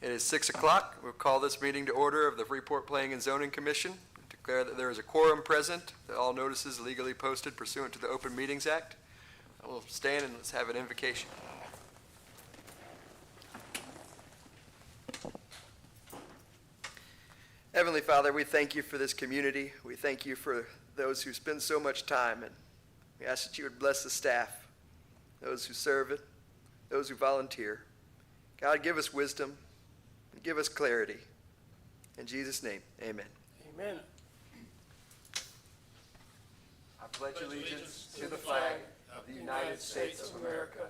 It is 6 o'clock. We'll call this meeting to order of the Freeport Planning and Zoning Commission. Declare that there is a quorum present, that all notices legally posted pursuant to the Open Meetings Act. I will stand and let's have an invocation. Heavenly Father, we thank you for this community. We thank you for those who spend so much time, and we ask that you would bless the staff, those who serve it, those who volunteer. God, give us wisdom and give us clarity. In Jesus' name, amen. Amen. I pledge allegiance to the flag of the United States of America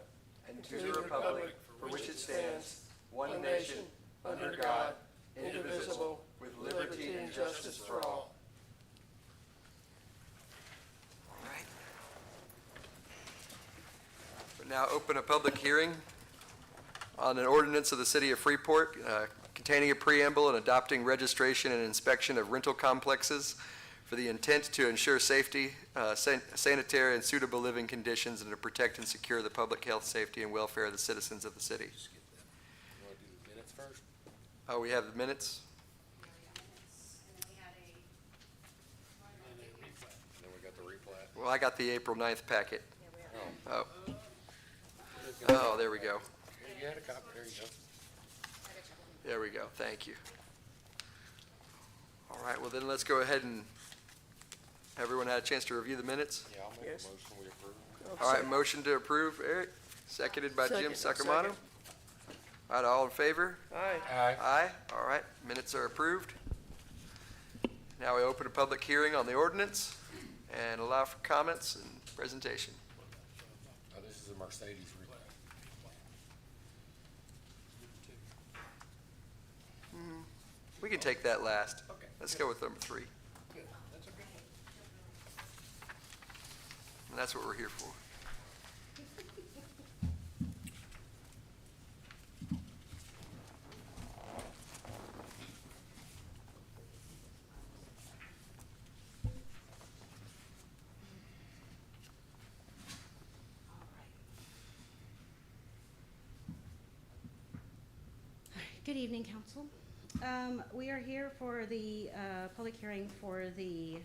and to the republic for which it stands, one nation, under God, indivisible, with liberty and justice for all. All right. We'll now open a public hearing on an ordinance of the City of Freeport containing a preamble and adopting registration and inspection of rental complexes for the intent to ensure safety, sanitary, and suitable living conditions and to protect and secure the public health, safety, and welfare of the citizens of the city. You want to do the minutes first? Oh, we have the minutes? And then we got the replat. Well, I got the April 9th packet. Oh. Oh, there we go. You had a copy, there you go. There we go. Thank you. All right, well then let's go ahead and, everyone had a chance to review the minutes? Yeah, I'll make Yes. a motion, we approve. All right, motion to approve, Eric, seconded by Jim Second. Sacramento. All right, all in favor? Aye. Aye. Aye. All right, minutes are approved. Now we open a public hearing on the ordinance and allow for comments and presentation. Oh, this is a Mercedes replat. We can take that last. Okay. Let's go with number 3. Good, that's okay. And that's what we're here for. Good evening, Council. We are here for the public hearing for the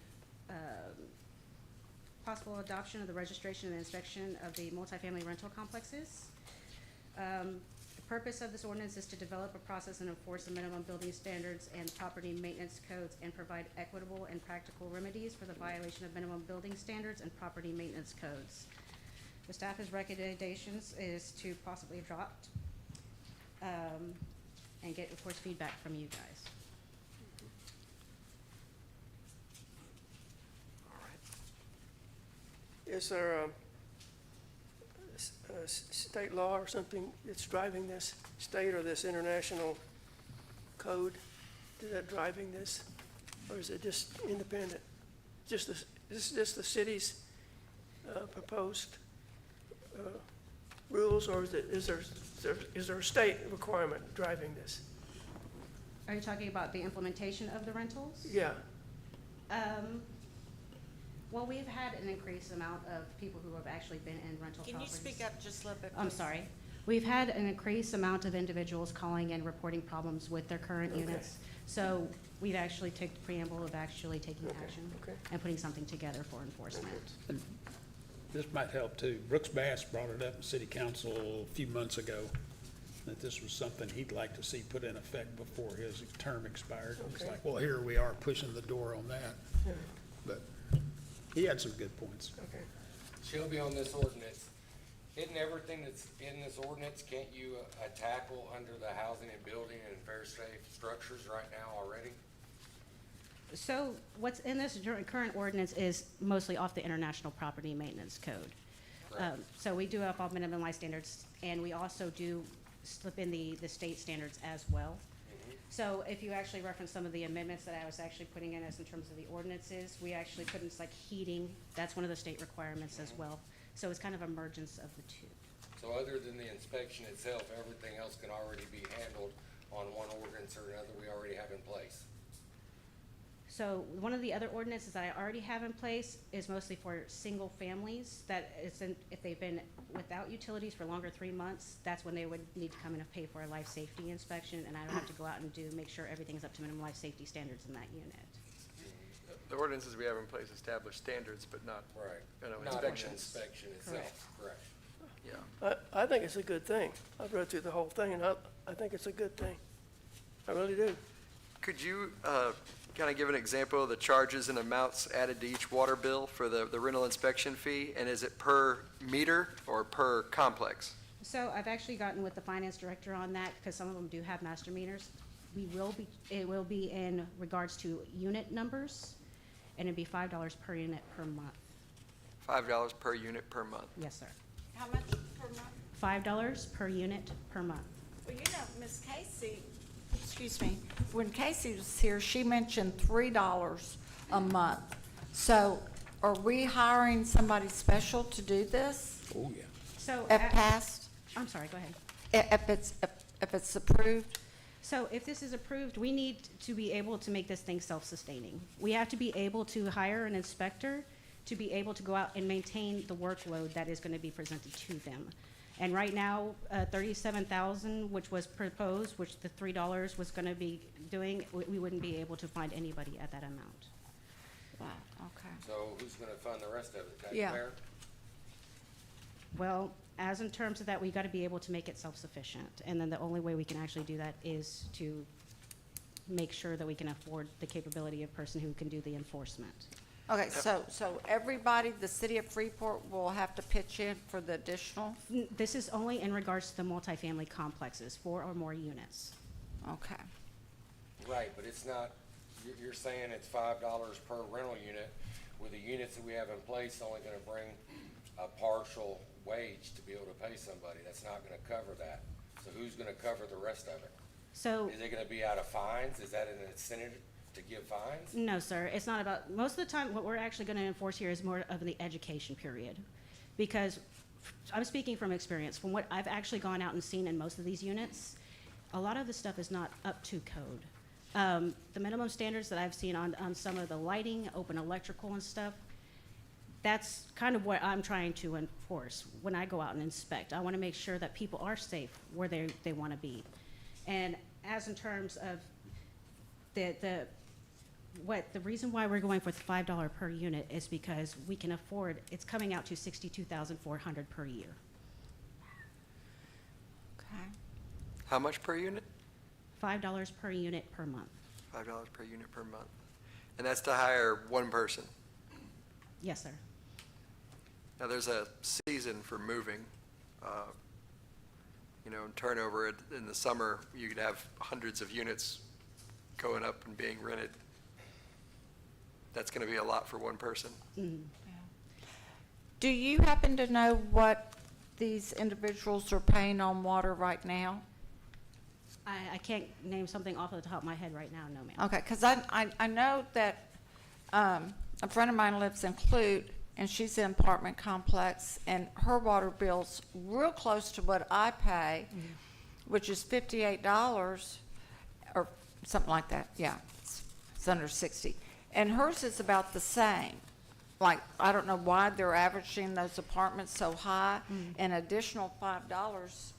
possible adoption of the registration and inspection of the multifamily rental complexes. The purpose of this ordinance is to develop a process and enforce the minimum building standards and property maintenance codes and provide equitable and practical remedies for the violation of minimum building standards and property maintenance codes. The staff's recommendations is to possibly adopt and get, of course, feedback from you guys. All right. Is there a state law or something that's driving this, state or this international code that driving this? Or is it just independent? Is this just the city's proposed rules, or is there a state requirement driving this? Are you talking about the implementation of the rentals? Yeah. Well, we've had an increased amount of people who have actually been in rental Can you properties. speak up just a little bit? I'm please? sorry. We've had an increased amount of individuals calling and reporting problems with their current Okay. units. So we've actually taken the preamble of actually taking action Okay. and putting something together for enforcement. And this might help too. Brooks Bass brought it up in city council a few months ago, that this was something he'd like to see put in effect before his term expired. It's Okay. like, well, here we are pushing the door on that. Yeah. But he had some good points. Okay. Shelby, on this ordinance, isn't everything that's in this ordinance, can't you tackle under the housing and building and fair safe structures right now already? So what's in this current ordinance is mostly off the International Property Maintenance Code. Correct. So we do have all minimalized standards, and we also do slip in the state standards as well. So if you actually reference some of the amendments that I was actually putting in as in terms of the ordinances, we actually put in like heating, that's one of the state requirements as well. So it's kind of a mergence of the two. So other than the inspection itself, everything else can already be handled on one ordinance or another we already have in place? So one of the other ordinances that I already have in place is mostly for single families, that it's in, if they've been without utilities for longer 3 months, that's when they would need to come in and pay for a life safety inspection, and I would have to go out and make sure everything's up to minimum life safety standards in that unit. The ordinances we have in place establish standards, but not, Right. Not an Not inspection. an inspection itself, correct. yeah. I think it's a good thing. I've read through the whole thing, and I think it's a good thing. I really do. Could you kind of give an example of the charges and amounts added to each water bill for the rental inspection fee? And is it per meter or per complex? So I've actually gotten with the finance director on that, because some of them do have master meters. It will be in regards to unit numbers, and it'd be $5 per unit per month. $5 per unit per month. Yes, sir. How much per month? $5 per unit per month. Well, you know, Miss Casey, excuse me, when Casey was here, she mentioned $3 a month. So are we hiring somebody special to do this? Oh, yeah. So, If passed, I'm sorry, go ahead. if it's approved? So if this is approved, we need to be able to make this thing self-sustaining. We have to be able to hire an inspector to be able to go out and maintain the workload that is going to be presented to them. And right now, 37,000, which was proposed, which the $3 was going to be doing, we wouldn't be able to find anybody at that amount. Wow, okay. So who's gonna fund the rest of it, Yeah. taxpayer? Well, as in terms of that, we got to be able to make it self-sufficient. And then the only way we can actually do that is to make sure that we can afford the capability of person who can do the enforcement. Okay, so everybody, the city of Freeport will have to pitch in for the additional? This is only in regards to the multifamily complexes, 4 or more units. Okay. Right, but it's not, you're saying it's $5 per rental unit, with the units that we have in place only gonna bring a partial wage to be able to pay somebody. That's not gonna cover that. So who's gonna cover the rest of it? So, Is it gonna be out of fines? Is that an incentive to give fines? no, sir, it's not about, most of the time, what we're actually going to enforce here is more of the education period. Because I'm speaking from experience, from what I've actually gone out and seen in most of these units, a lot of the stuff is not up to code. The minimum standards that I've seen on some of the lighting, open electrical and stuff, that's kind of what I'm trying to enforce when I go out and inspect. I want to make sure that people are safe where they want to be. And as in terms of the reason why we're going for the $5 per unit is because we can afford, it's coming out to $62,400 per year. Okay. How much per unit? $5 per unit per month. $5 per unit per month. And that's to hire one person. Yes, sir. Now, there's a season for moving. Turnover in the summer, you could have hundreds of units going up and being rented. That's going to be a lot for one person. Do you happen to know what these individuals are paying on water right now? I can't name something off of the top of my head right now, no, ma'am. Okay, because I know that a friend of mine lives in Clute, and she's in an apartment complex, and her water bill's real close to what I pay, which is $58 or something like that. Yeah, it's under 60. And hers is about the same. Like, I don't know why they're averaging those apartments so high. An additional $5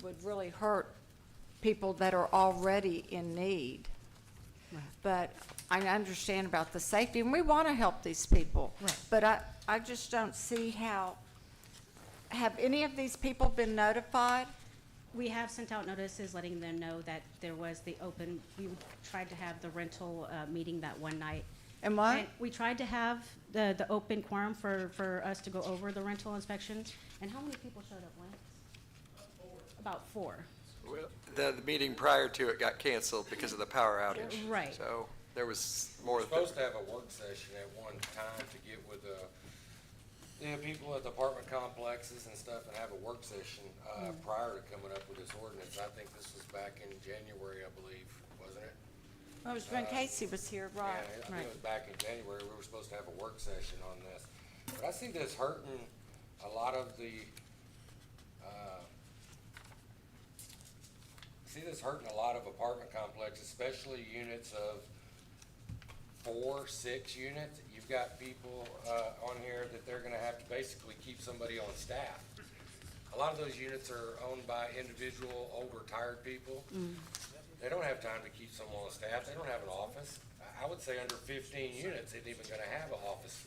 would really hurt people that are already in need. Right. But I understand about the safety, and we want to help these people. Right. But I just don't see how, have any of these people been notified? We have sent out notices letting them know that there was we tried to have the rental meeting that one night. And what? And we tried to have the open quorum for us to go over the rental inspections. And how many people showed up, Lance? About four. Well, the meeting prior to it got canceled because of the power outage. Right. So there was more. We're supposed to have a work session at one time to get with the people at the apartment complexes and stuff and have a work session prior to coming up with this ordinance. I think this was back in January, I believe, wasn't it? It was when Casey was here, right? Yeah, I think it was back in January. We were supposed to have a work session on this. But I see this hurting a lot of apartment complexes, especially units of 4, 6 units, you've got people, on here that they're gonna have to basically keep somebody on staff. A lot of those units are owned by individual, older, tired people. They don't have time to keep someone on staff. They don't have an office. I would say under 15 units, isn't even gonna have an office.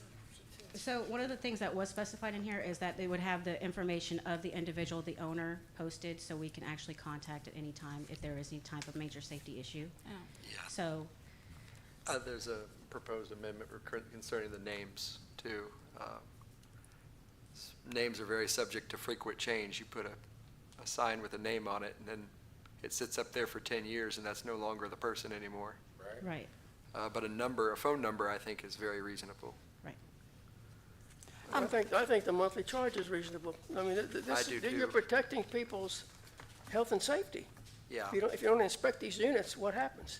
So one of the things that was specified in here is that they would have the information of the individual, the owner, posted, so we can actually contact at any time if there is any type of major safety issue. Yeah. So, There's a proposed amendment concerning the names, too. Names are very subject to frequent change. You put a sign with a name on it, and then it sits up there for 10 years, and that's no longer the person anymore. Right? right, But a phone number, I think, is very reasonable. right. I think the monthly charge is reasonable. I mean, I do you're too. protecting people's health and safety. Yeah. If you don't inspect these units, what happens?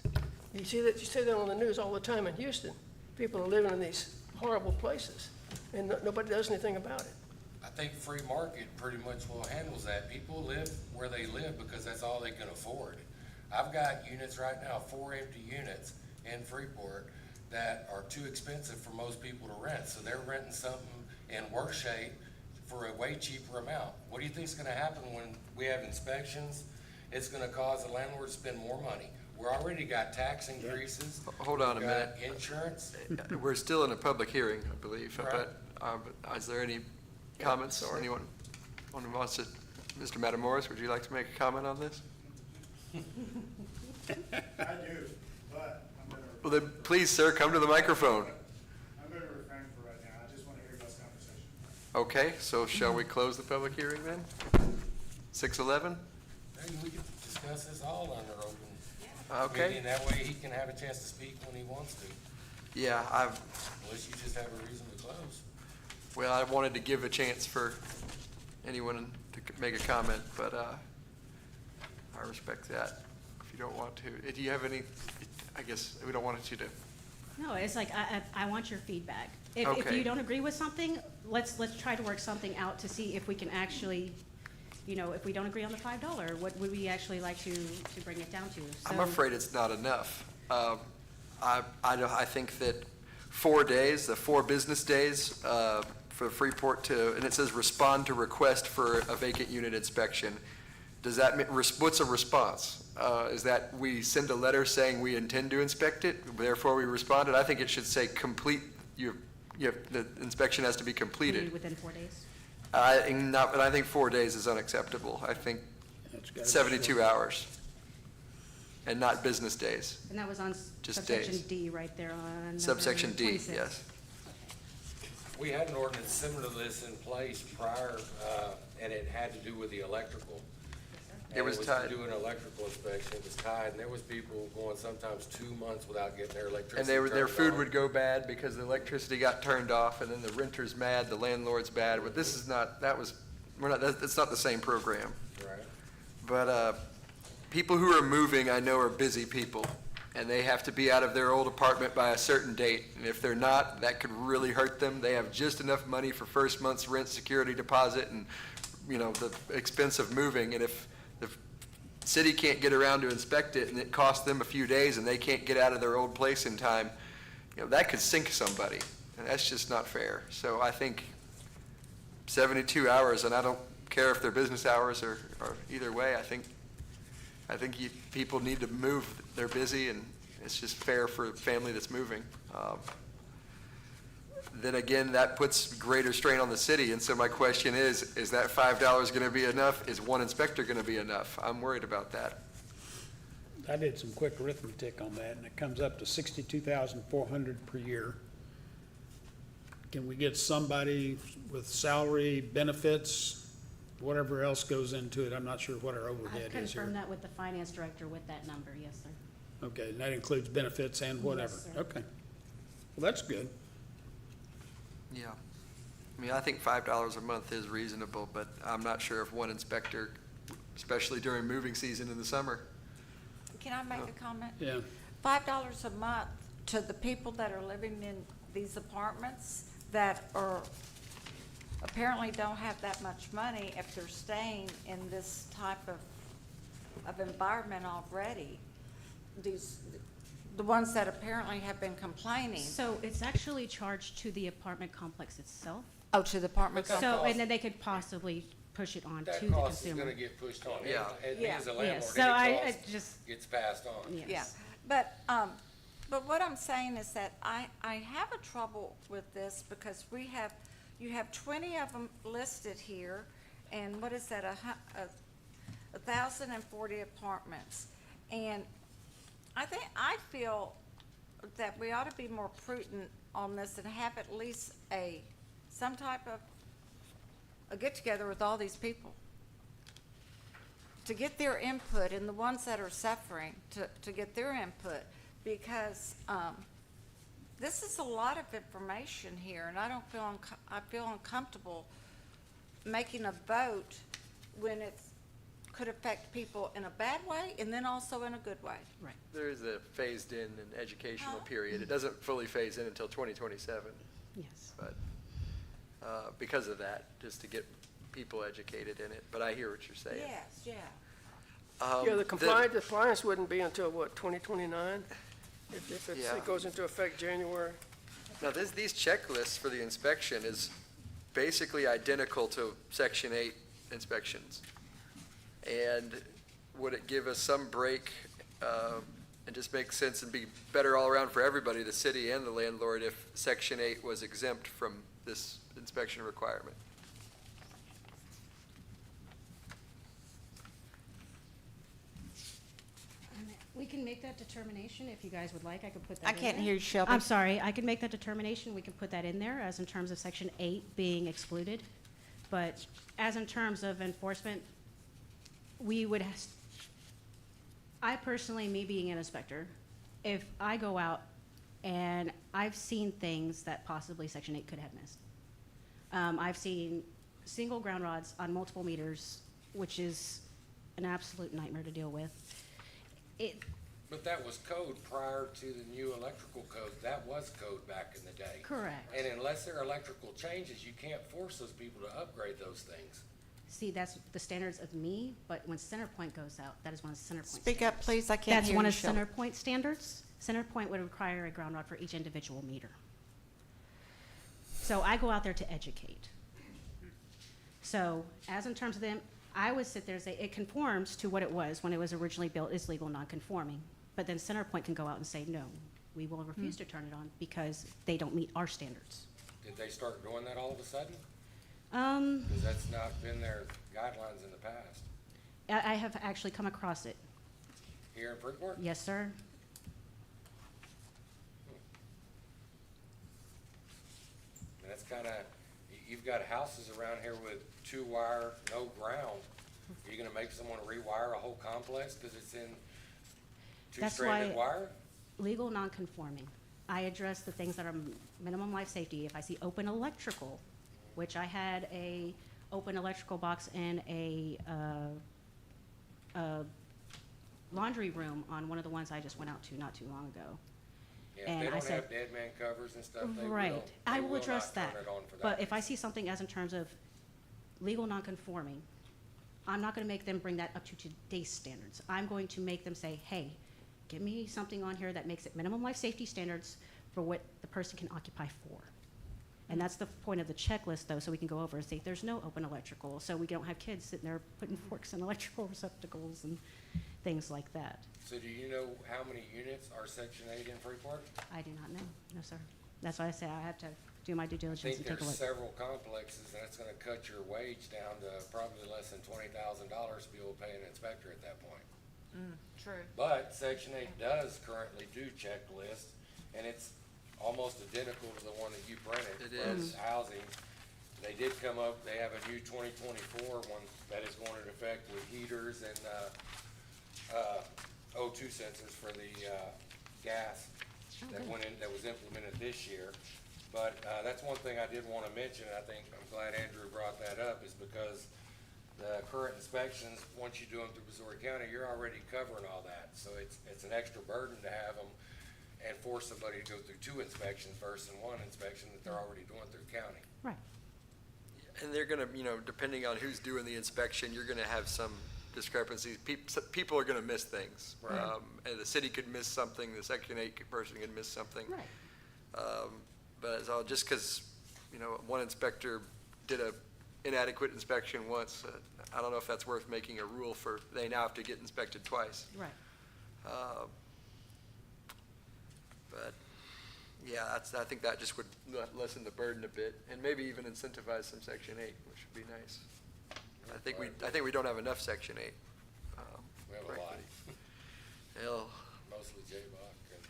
You see that on the news all the time in Houston. People are living in these horrible places, and nobody does anything about it. I think free market pretty much will handles that. People live where they live because that's all they can afford. I've got units right now, 4 empty units in Freeport that are too expensive for most people to rent. So they're renting something in worse shape for a way cheaper amount. What do you think's gonna happen when we have inspections? It's gonna cause the landlord to spend more money. We're already got tax increases. Hold on a We've minute. got insurance. We're still in a public hearing, I believe, Right. but is there any comments or anyone who wants to, Mr. Matamoros, would you like to make a comment on this? I do, but I'm gonna, Well, then, please, sir, come to the microphone. I'm gonna refrain for right now. I just wanna hear y'all's conversation. Okay, so shall we close the public hearing then? 6:11? Maybe we can discuss this all under open Okay. meeting. That way he can have a chance to speak when he wants to, Yeah, unless you just have a reason to close. well, I wanted to give a chance for anyone to make a comment, but I respect that if you don't want to. Do you have any, I guess we don't want you to. No, it's like, I want your feedback. If Okay. you don't agree with something, let's try to work something out to see if we can actually, if we don't agree on the $5, what would we actually like to bring it down to? I'm So- afraid it's not enough. I think that 4 days, the 4 business days for Freeport and it says respond to request for a vacant unit inspection. Does that mean, what's a response? Is that we send a letter saying we intend to inspect it, therefore we responded? I think it should say complete, the inspection has to be completed. Within 4 days? But I think 4 days is unacceptable. I think That's gotta be 72 short. hours, and not business days. And that was on Just subsection days. D right there on Subsection number D, 26. yes. We had an ordinance similar to this in place prior, and it had to do with the electrical. It was tied. to do an electrical inspection, it was tied, and there was people going sometimes 2 months without getting their electricity And their turned food on. would go bad because the electricity got turned off, and then the renter's mad, the landlord's bad, but this is not, that's not the same program. Right. But people who are moving, I know, are busy people, and they have to be out of their old apartment by a certain date. And if they're not, that could really hurt them. They have just enough money for first month's rent, security deposit, and, the expense of moving. And if the city can't get around to inspect it, and it costs them a few days, and they can't get out of their old place in time, that could sink somebody, and that's just not fair. So I think 72 hours, and I don't care if they're business hours or either way, I think people need to move. They're busy, and it's just fair for a family that's moving. Then again, that puts greater strain on the city, and so my question is that $5 going to be enough? Is one inspector going to be enough? I'm worried about that. I did some quick arithmetic on that, and it comes up to $62,400 per year. Can we get somebody with salary, benefits, whatever else goes into it? I'm not sure what our I overhead is here. confirm that with the finance director with that number, yes, sir. Okay, and that includes benefits and whatever? Yes, sir. Okay. Well, that's good. Yeah. I mean, I think $5 a month is reasonable, but I'm not sure if one inspector, especially during moving season in the summer. Can I make a comment? Yeah. $5 a month to the people that are living in these apartments that apparently don't have that much money if they're staying in this type of environment already. the ones that apparently have been complaining. So it's actually charged to the apartment complex itself. Oh, to the apartment But that complex. So, and then they could possibly push it on That to the cost is consumer. gonna get pushed on. Yeah. It Yeah. means the Yes, landlord, so I any cost just, gets passed on. yes. Yeah, but what I'm saying is that I have a trouble with this because you have 20 of them listed here, and what is that, 1,040 apartments. And I feel that we ought to be more prudent on this and have at least some type of a get-together with all these people to get their input, and the ones that are suffering, to get their input, because this is a lot of information here, and I feel uncomfortable making a vote when it could affect people in a bad way and then also in a good way. Right. There is a phased-in and educational Huh? period. It doesn't fully phase in until 2027, Yes. but because of that, just to get people educated in it. But I hear what you're saying. Yes, yeah. Yeah, the compliance wouldn't be until what, 2029? If Yeah. it goes into effect January? Now, these checklists for the inspection is basically identical to Section 8 inspections. And would it give us some break and just make sense and be better all around for everybody, the city and the landlord, if Section 8 was exempt from this inspection requirement? We can make that determination if you guys would like. I could put that I in can't there. hear you, Shelby. I'm sorry, I can make that determination. We can put that in there as in terms of Section 8 being excluded. But as in terms of enforcement, we would, I personally, me being an inspector, if I go out and I've seen things that possibly Section 8 could have missed. I've seen single ground rods on multiple meters, which is an absolute nightmare to deal with. But that was code prior to the new electrical code. That was code back in the day. Correct. And unless there are electrical changes, you can't force those people to upgrade those things. See, that's the standards of me, but when CenterPoint goes out, that is one of the CenterPoint Speak up, standards. please, I can't That's hear one you, of Shelby. CenterPoint standards. CenterPoint would require a ground rod for each individual meter. So I go out there to educate. So as in terms of them, I would sit there and say, it conforms to what it was when it was originally built, is legal non-conforming. But then CenterPoint can go out and say, no, we will refuse to turn it on because they don't meet our standards. Did they start doing that all of a sudden? Um, Because that's not been their guidelines in the past. I have actually come across it. Here in Freeport? Yes, sir. And that's kinda, you've got houses around here with 2-wire, no ground. Are you gonna make someone rewire a whole complex because it's in That's two-stranded why- wire? Legal non-conforming. I address the things that are minimum life safety. If I see open electrical, which I had a open electrical box in a laundry room on one of the ones I just went out to not too long ago. Yeah, if And they I don't said- have dead man covers and stuff, they Right. will. I they will address not that. turn it on for But that if I reason. see something as in terms of legal non-conforming, I'm not gonna make them bring that up to today's standards. I'm going to make them say, hey, give me something on here that makes it minimum life safety standards for what the person can occupy for. And that's the point of the checklist, though, so we can go over and say, there's no open electrical, so we don't have kids sitting there putting forks in electrical receptacles and things like that. So do you know how many units are Section 8 in Freeport? I do not know, no, sir. That's why I say I have to do my due I diligence think and take a there's look. several complexes, and that's gonna cut your wage down to probably less than $20,000 to be able to pay an inspector at that point. True. But Section 8 does currently do checklists, and it's almost identical to the one that you printed. It for is. Housing. They did come up, they have a new 2024 one that is going into effect with heaters and, O2 sensors for the, gas that good. went in, that was implemented this year. But, that's one thing I did wanna mention, and I think, I'm glad Andrew brought that up, is because the current inspections, once you do them through Missouri County, you're already covering all that. So it's an extra burden to have them and force somebody to go through 2 inspections versus 1 inspection that they're already doing through county. Right, And they're gonna, depending on who's doing the inspection, you're gonna have some discrepancies. People are gonna miss things. Right. And the city could miss something, the Section 8 person could miss something. Right. But it's all just because, one inspector did a inadequate inspection once. I don't know if that's worth making a rule for, they now have to get inspected twice. Right. But, yeah, I think that just would lessen the burden a bit, and maybe even incentivize some Section 8, which would be nice. I think we don't have enough Section 8. We have a lot, frankly. Hell, mostly J-Buck and,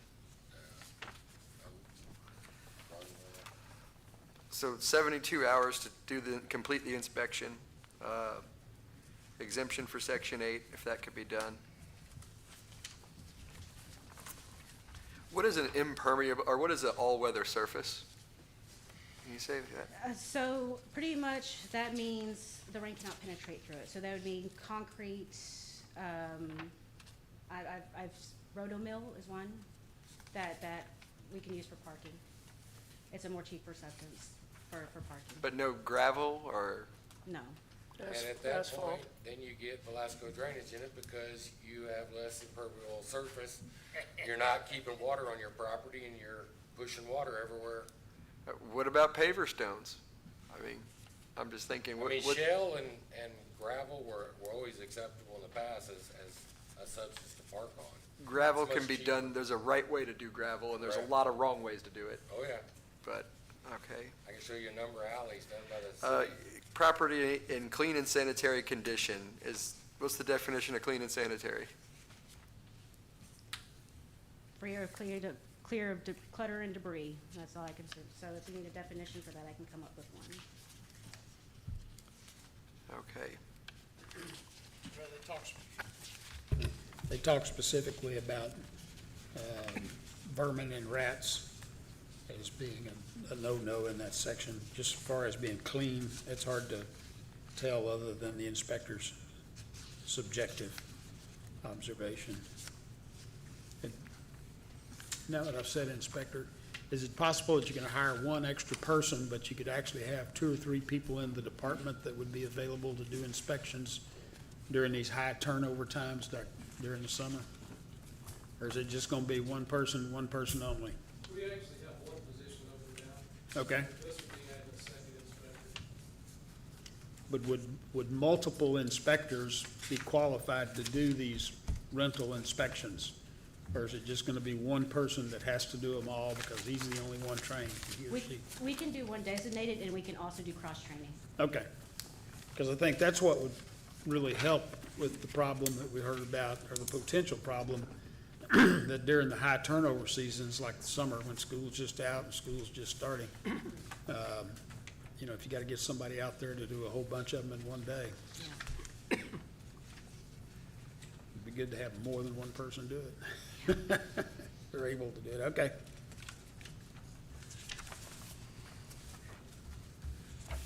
so 72 hours to complete the inspection. Exemption for Section 8, if that could be done. What is an impermeable, or what is an all-weather surface? Can you say that? So pretty much that means the rain cannot penetrate through it. So that would mean concrete, Rotomill is one that we can use for parking. It's a more cheaper substance for parking. But no gravel or, No. and at that Asphalt. point, then you get Velasco drainage in it because you have less impermeable surface. You're not keeping water on your property and you're pushing water everywhere. what about paver stones? I mean, I'm just thinking, I what, mean, shell and gravel were always acceptable in the past as a substance to park on. gravel It's can much be cheaper. done, there's a right way to do gravel, and there's a Right. lot of wrong ways to do it, Oh, yeah. but, okay. I can show you a number of alleys done by the city. Property in clean and sanitary condition what's the definition of clean and sanitary? Free or clear of clutter and debris. That's all I can say. So if you need a definition for that, I can come up with one. Okay. They talk specifically about vermin and rats as being a no-no in that section. Just as far as being clean, it's hard to tell other than the inspector's subjective observation. And now that I've said inspector, is it possible that you can hire one extra person, but you could actually have 2 or 3 people in the department that would be available to do inspections during these high turnover times during the summer? Or is it just gonna be one person only? We actually have one position open now. Okay, This would be adding a second inspector. but would multiple inspectors be qualified to do these rental inspections? Or is it just gonna be one person that has to do them all because he's the only one trained, he or she? We can do one designated and we can also do cross-training. Okay, because I think that's what would really help with the problem that we heard about, or the potential problem, that during the high turnover seasons, like the summer, when school's just out and school's just starting, if you gotta get somebody out there to do a whole bunch of them in one day, Yeah. it'd be good to have more than one person do it. They're able to do it, okay.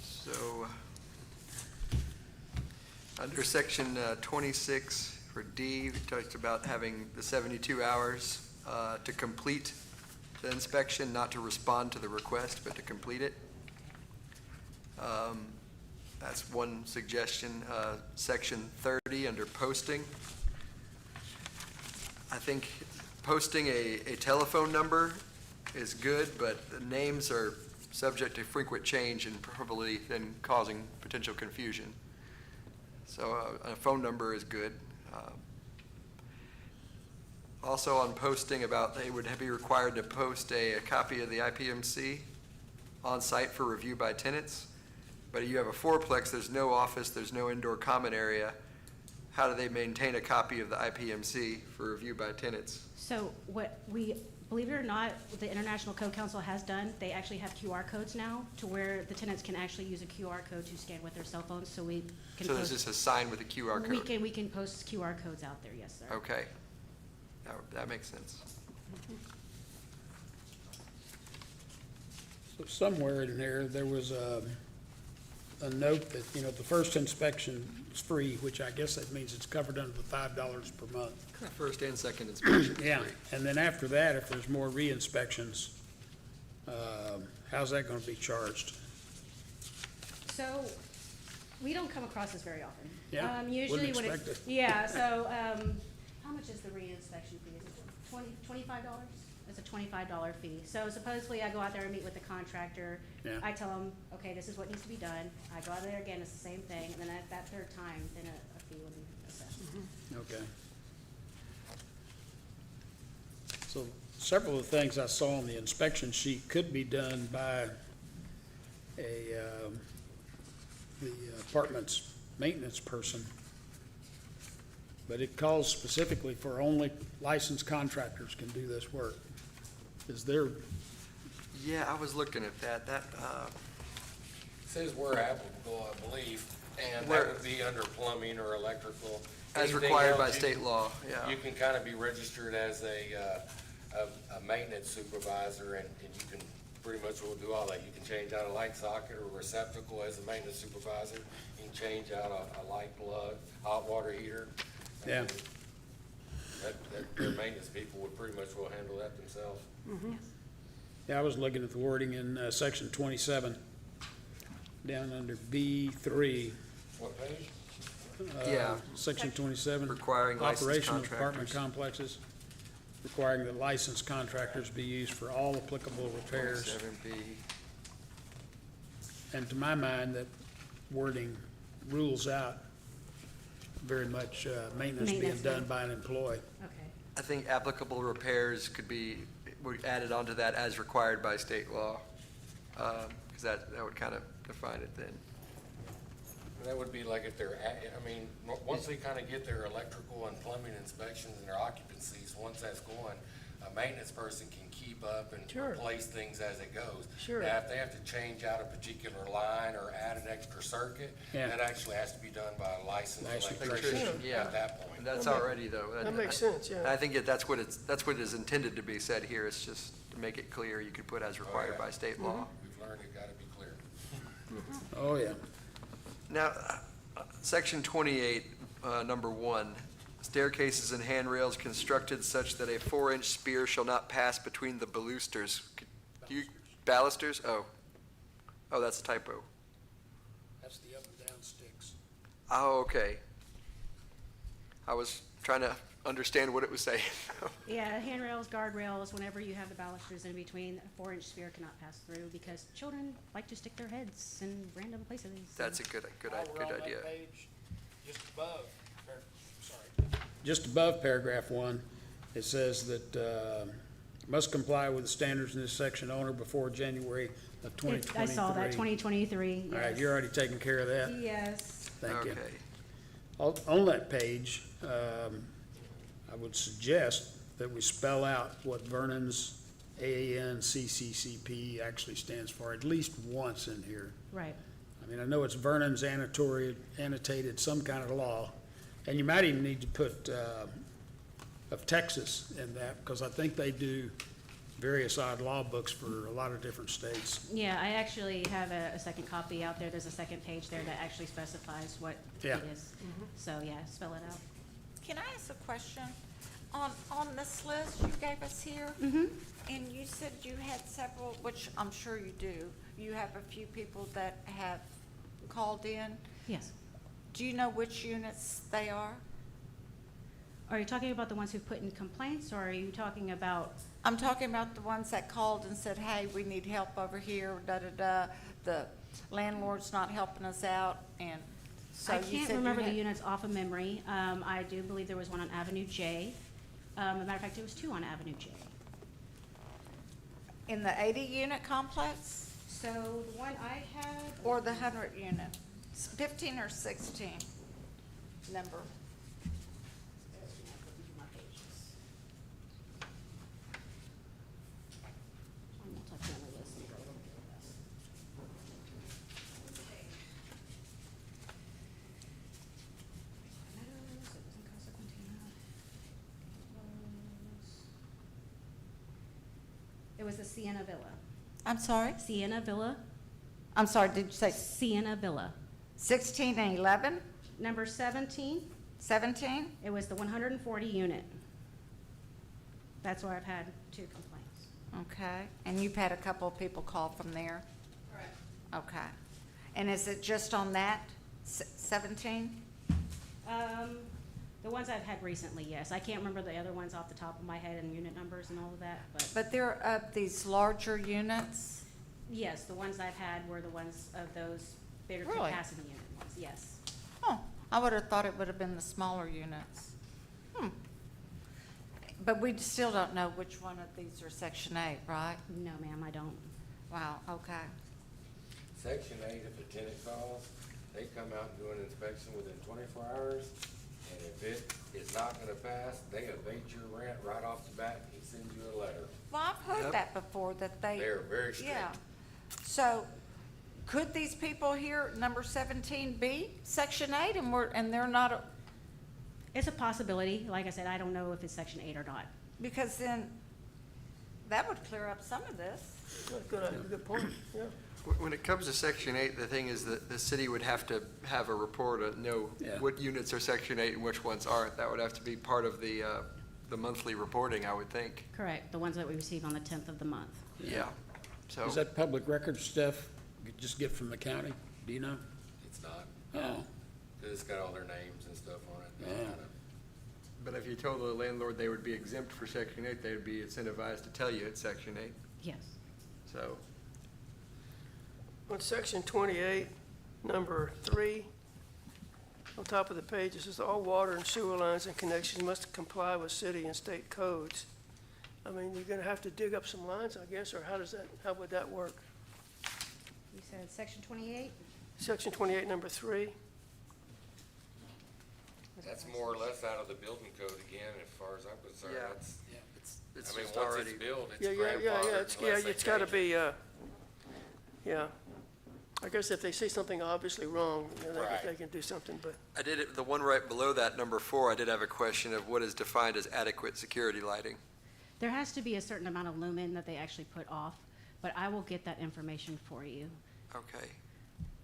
So, under section 26 for D, we talked about having the 72 hours to complete the inspection, not to respond to the request, but to complete it. That's one suggestion. Section 30, under posting. I think posting a telephone number is good, but the names are subject to frequent change and probably then causing potential confusion. So a phone number is good. Also on posting about, they would be required to post a copy of the IPMC on site for review by tenants. But you have a fourplex, there's no office, there's no indoor common area. How do they maintain a copy of the IPMC for review by tenants? So what believe it or not, what the International Code Council has done, they actually have QR codes now to where the tenants can actually use a QR code to scan with their cell phones, so we can So there's post. just a sign with a QR code? We can post QR codes out there, yes, sir. Okay. That makes sense. So somewhere in there was a note that, the first inspection is free, which I guess that means it's covered under the $5 per month. First and second inspection. is Yeah, free. and then after that, if there's more re-inspections, how's that gonna be charged? So We don't come across this very often. Yeah, wouldn't Usually when expect it's, it. yeah, so, how much is the re-inspection fee? Is it $25? It's a $25 fee. So supposedly I go out there and meet with the contractor. Yeah. I tell them, okay, this is what needs to be done. I go out there again, it's the same thing, and then at that third time, then a fee will be assessed. Okay. So several of the things I saw on the inspection sheet could be done by the apartment's maintenance person. But it calls specifically for only licensed contractors can do this work. Is there, Yeah, I was looking at that. Says where applicable, I believe, and Where- that would be under plumbing or electrical. As Anything required by else, you state can- law, yeah. You can kind of be registered as a maintenance supervisor, and you can pretty much will do all that. You can change out a light socket or receptacle as a maintenance supervisor. You can change out a light plug, hot water heater. Yeah. Their maintenance people would pretty much will handle that themselves. yeah, I was looking at the wording in section 27, down under B3. What page? Yeah. Section 27. Requiring licensed Operation of apartment contractors. complexes, requiring that licensed contractors be used for all applicable repairs. 7B. And to my mind, that wording rules out very much maintenance being Maintenance, done yeah. by an employee. Okay. I think applicable repairs could be, we added onto that as required by state law. Because that would kind of define it then. That would be like if they're, once they kind of get their electrical and plumbing inspections and their occupancies, once that's going, a maintenance person can keep up and Sure. replace things as it goes. Sure. Now, if they have to change out a particular line or add an extra circuit, Yeah. that actually has to be done by a licensed Licensed electrician electrician, yeah. at that point. That's That ma- already though. that makes sense, yeah. I think that's what it is intended to be said here. It's just to make it clear, you could put as required yeah. by state law. We've learned it gotta be clear. Oh, yeah. Now, section 28, number 1, staircases and handrails constructed such that a 4-inch spear shall not pass between the balusters. Balusters? Oh, that's a typo. That's the up and down sticks. Oh, okay. I was trying to understand what it was saying. Yeah, handrails, guardrails, whenever you have the balusters in between, a 4-inch sphere cannot pass through because children like to stick their heads in random places. That's a good idea. Just above paragraph 1, it says that must comply with the standards in this section owner before January of 2023. I saw that, 2023, yes. All right, you're already taking care of that? Yes. Thank you. Okay. On that page, I would suggest that we spell out what Vernon's AANCCCP actually stands for, at least once in here. Right. I mean, I know it's Vernon's annotated some kind of law, and you might even need to put of Texas in that, because I think they do various odd law books for a lot of different states. Yeah, I actually have a second copy out there. There's a second page there that actually specifies what Yeah. it is. So, yeah, spell it out. Can I ask a question? On this list you gave us here, and you said you had several, which I'm sure you do, you have a few people that have called in. Yes. Do you know which units they are? Are you talking about the ones who put in complaints, or are you talking about, I'm talking about the ones that called and said, hey, we need help over here, da-da-da, the landlord's not helping us out, and so I you can't said you remember the had- units off of memory. I do believe there was one on Avenue J. As a matter of fact, there was 2 on Avenue J. In the 80-unit complex, So the one I had. or the 100-unit? 15 or 16 number? On multifamily list. It was the Sienna Villa. I'm sorry? Sienna Villa, I'm sorry, did you say Sienna Villa. 16 and 11? Number 17, 17? it was the 140 unit. That's where I've had 2 complaints. Okay, and you've had a couple of people call from there? Correct. Okay. And is it just on that 17? The ones I've had recently, yes. I can't remember the other ones off the top of my head and unit numbers and all of that, but But they're of these larger units? yes, the ones I've had were the ones of those bigger Really? capacity unit ones, yes. Oh, I would have thought it would have been the smaller units. But we still don't know which one of these are Section 8, right? No, ma'am, I don't. Wow, okay. Section 8, if a tenant calls, they come out and do an inspection within 24 hours, and if it is not gonna pass, they abate your rent right off the bat and send you a letter. Well, I've heard Yep. that before, that they. They are very strict. Yeah. So, could these people here, number 17, be Section 8, and they're not, It's a possibility. Like I said, I don't know if it's Section 8 or not. because then that would clear up some of this. Good point, yeah. When it comes to Section 8, the thing is that the city would have to have a report to know Yeah. what units are Section 8 and which ones aren't. That would have to be part of the monthly reporting, I would think. Correct, the ones that we receive on the 10th of the month. Yeah. So, Is that public record stuff you just get from the county? Do you know? It's not, Oh, 'cause it's got all their names and stuff on it. Yeah. but if you told the landlord they would be exempt for Section 8, they'd be incentivized to tell you it's Section 8. Yes. So, On section 28, number 3, on top of the page, it says, "All water and sewer lines and connections must comply with city and state codes." I mean, you're gonna have to dig up some lines, I guess, or how would that work? You said Section 28? Section 28, number 3, That's more or less out of the building code again, as far as I'm concerned. Yeah. That's, it's I mean, just once already, it's built, it's yeah, grandfathered unless they it's gotta change it. be, yeah. I guess if they see something obviously wrong, you know, Right. they can do something, but, the one right below that, number 4, I did have a question of what is defined as adequate security lighting. There has to be a certain amount of lumen that they actually put off, but I will get that information for you. Okay,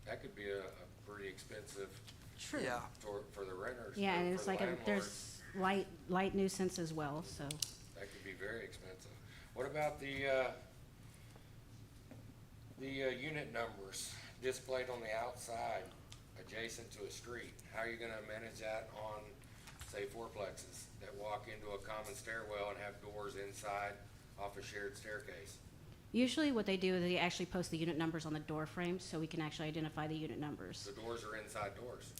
That could be a pretty expensive True. yeah. for the renters. Yeah, and for it's the like, landlords. there's light nuisance as well, so. That could be very expensive. What about the unit numbers displayed on the outside adjacent to a street? How are you gonna manage that on, say, fourplexes that walk into a common stairwell and have doors inside off a shared staircase? Usually what they do is they actually post the unit numbers on the door frames so we can actually identify the unit numbers. The doors are inside doors.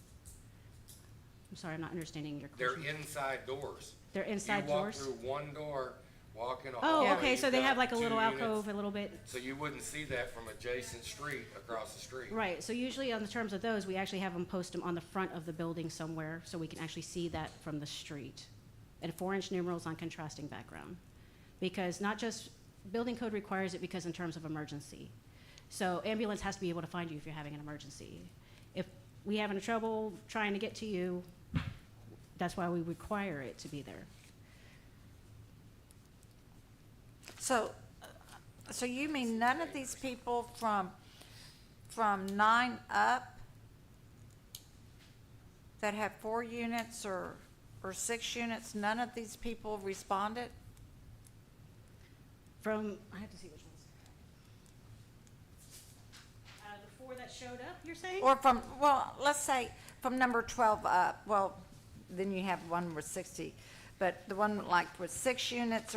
I'm sorry, I'm not understanding your They're question. inside doors. They're inside doors? You walk through one door, walk in a Oh, hallway. okay, so you've they got have like a 2 little units. alcove, a little bit. So you wouldn't see that from adjacent street across the street. Right, so usually on the terms of those, we actually have them post them on the front of the building somewhere so we can actually see that from the street. And 4-inch numerals on contrasting background. Because not just, building code requires it because in terms of emergency. So ambulance has to be able to find you if you're having an emergency. If we having trouble trying to get to you, that's why we require it to be there. So you mean none of these people from 9 up that have 4 units or 6 units, none of these people responded? I have to see which ones. The 4 that showed up, you're saying? Or well, let's say from number 12 up, well, then you have one with 60, but the one like with 6 units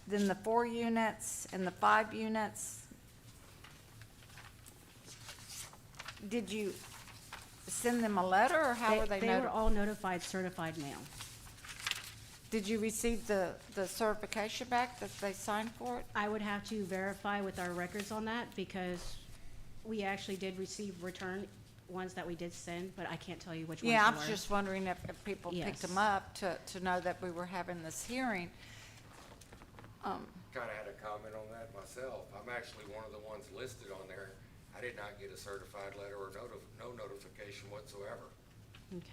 then the 4 units and the 5 units. Did you send them a letter or how were they They were notified? all notified certified mail. Did you receive the certification back that they signed for it? I would have to verify with our records on that because we actually did receive return ones that we did send, but I can't tell you which ones Yeah, I were. was just wondering if people picked Yes. them up to know that we were having this hearing. Kinda had a comment on that myself. I'm actually one of the ones listed on there. I did not get a certified letter or no notification whatsoever. Okay.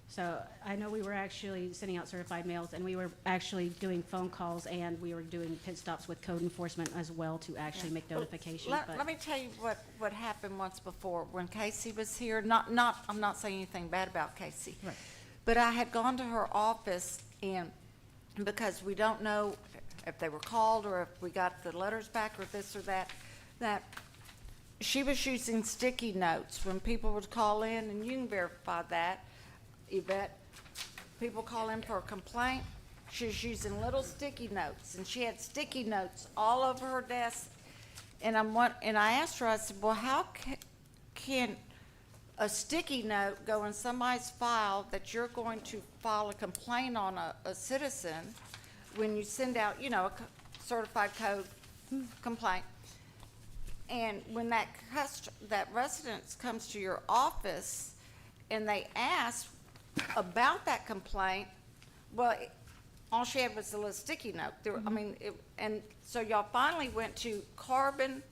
So I know we were actually sending out certified mails and we were actually doing phone calls and we were doing pit stops with code enforcement as well to actually make notification, but. Let me tell you what happened once before, when Casey was here, I'm not saying anything bad about Casey. Right. But I had gone to her office and, because we don't know if they were called or if we got the letters back or this or that she was using sticky notes when people would call in, and you can verify that, Yvette. People call in for a complaint, she was using little sticky notes, and she had sticky notes all over her desk. And I asked her, I said, well, how can a sticky note go in somebody's file that you're going to file a complaint on a citizen when you send out, you know, a certified code complaint? And when that resident comes to your office and they ask about that complaint, well, all she had was a little sticky note. I mean, and so y'all finally went to Carbon,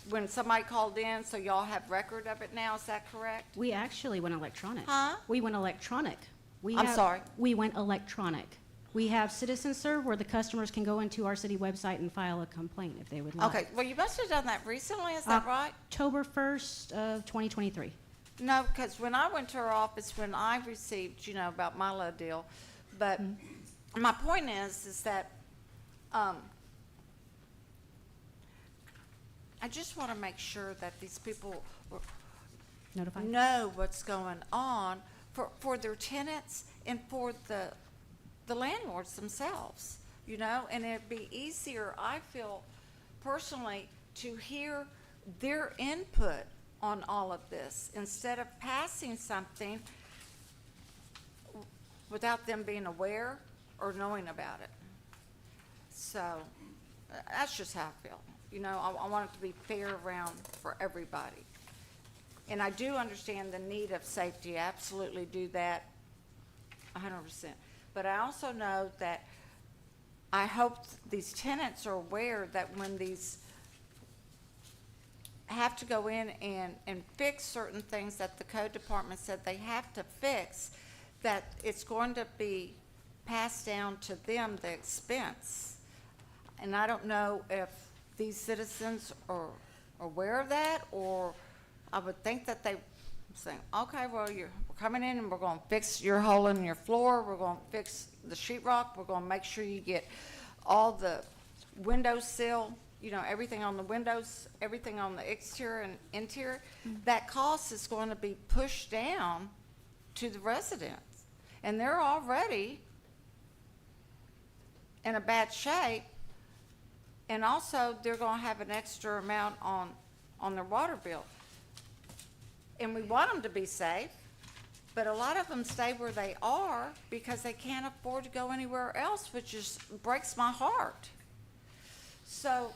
when somebody called in, so y'all have record of it now, is that correct? We actually went electronic. Huh? We went electronic. I'm sorry? We went electronic. We have Citizen Serve where the customers can go into our city website and file a complaint if they would like. Okay, well, you must have done that recently, is that right? October 1st of 2023. No, because when I went to her office, when I received, you know, about my little deal, but my point is that, I just want to make sure that these people Notified? know what's going on for their tenants and for the landlords themselves, you know, and it'd be easier, I feel personally, to hear their input on all of this instead of passing something without them being aware or knowing about it. So that's just how I feel. You know, I want it to be fair around for everybody. And I do understand the need of safety, I absolutely do that 100%. But I also know that I hope these tenants are aware that when these have to go in and fix certain things that the code department said they have to fix, that it's going to be passed down to them, the expense. And I don't know if these citizens are aware of that, or I would think that they saying, okay, well, we're coming in and we're going to fix your hole in your floor, we're going to fix the sheetrock, we're going to make sure you get all the window sill, you know, everything on the windows, everything on the exterior and interior. That cost is going to be pushed down to the residents. And they're already in a bad shape. And also, they're going to have an extra amount on their water bill. And we want them to be safe, but a lot of them stay where they are because they can't afford to go anywhere else, which just breaks my heart. So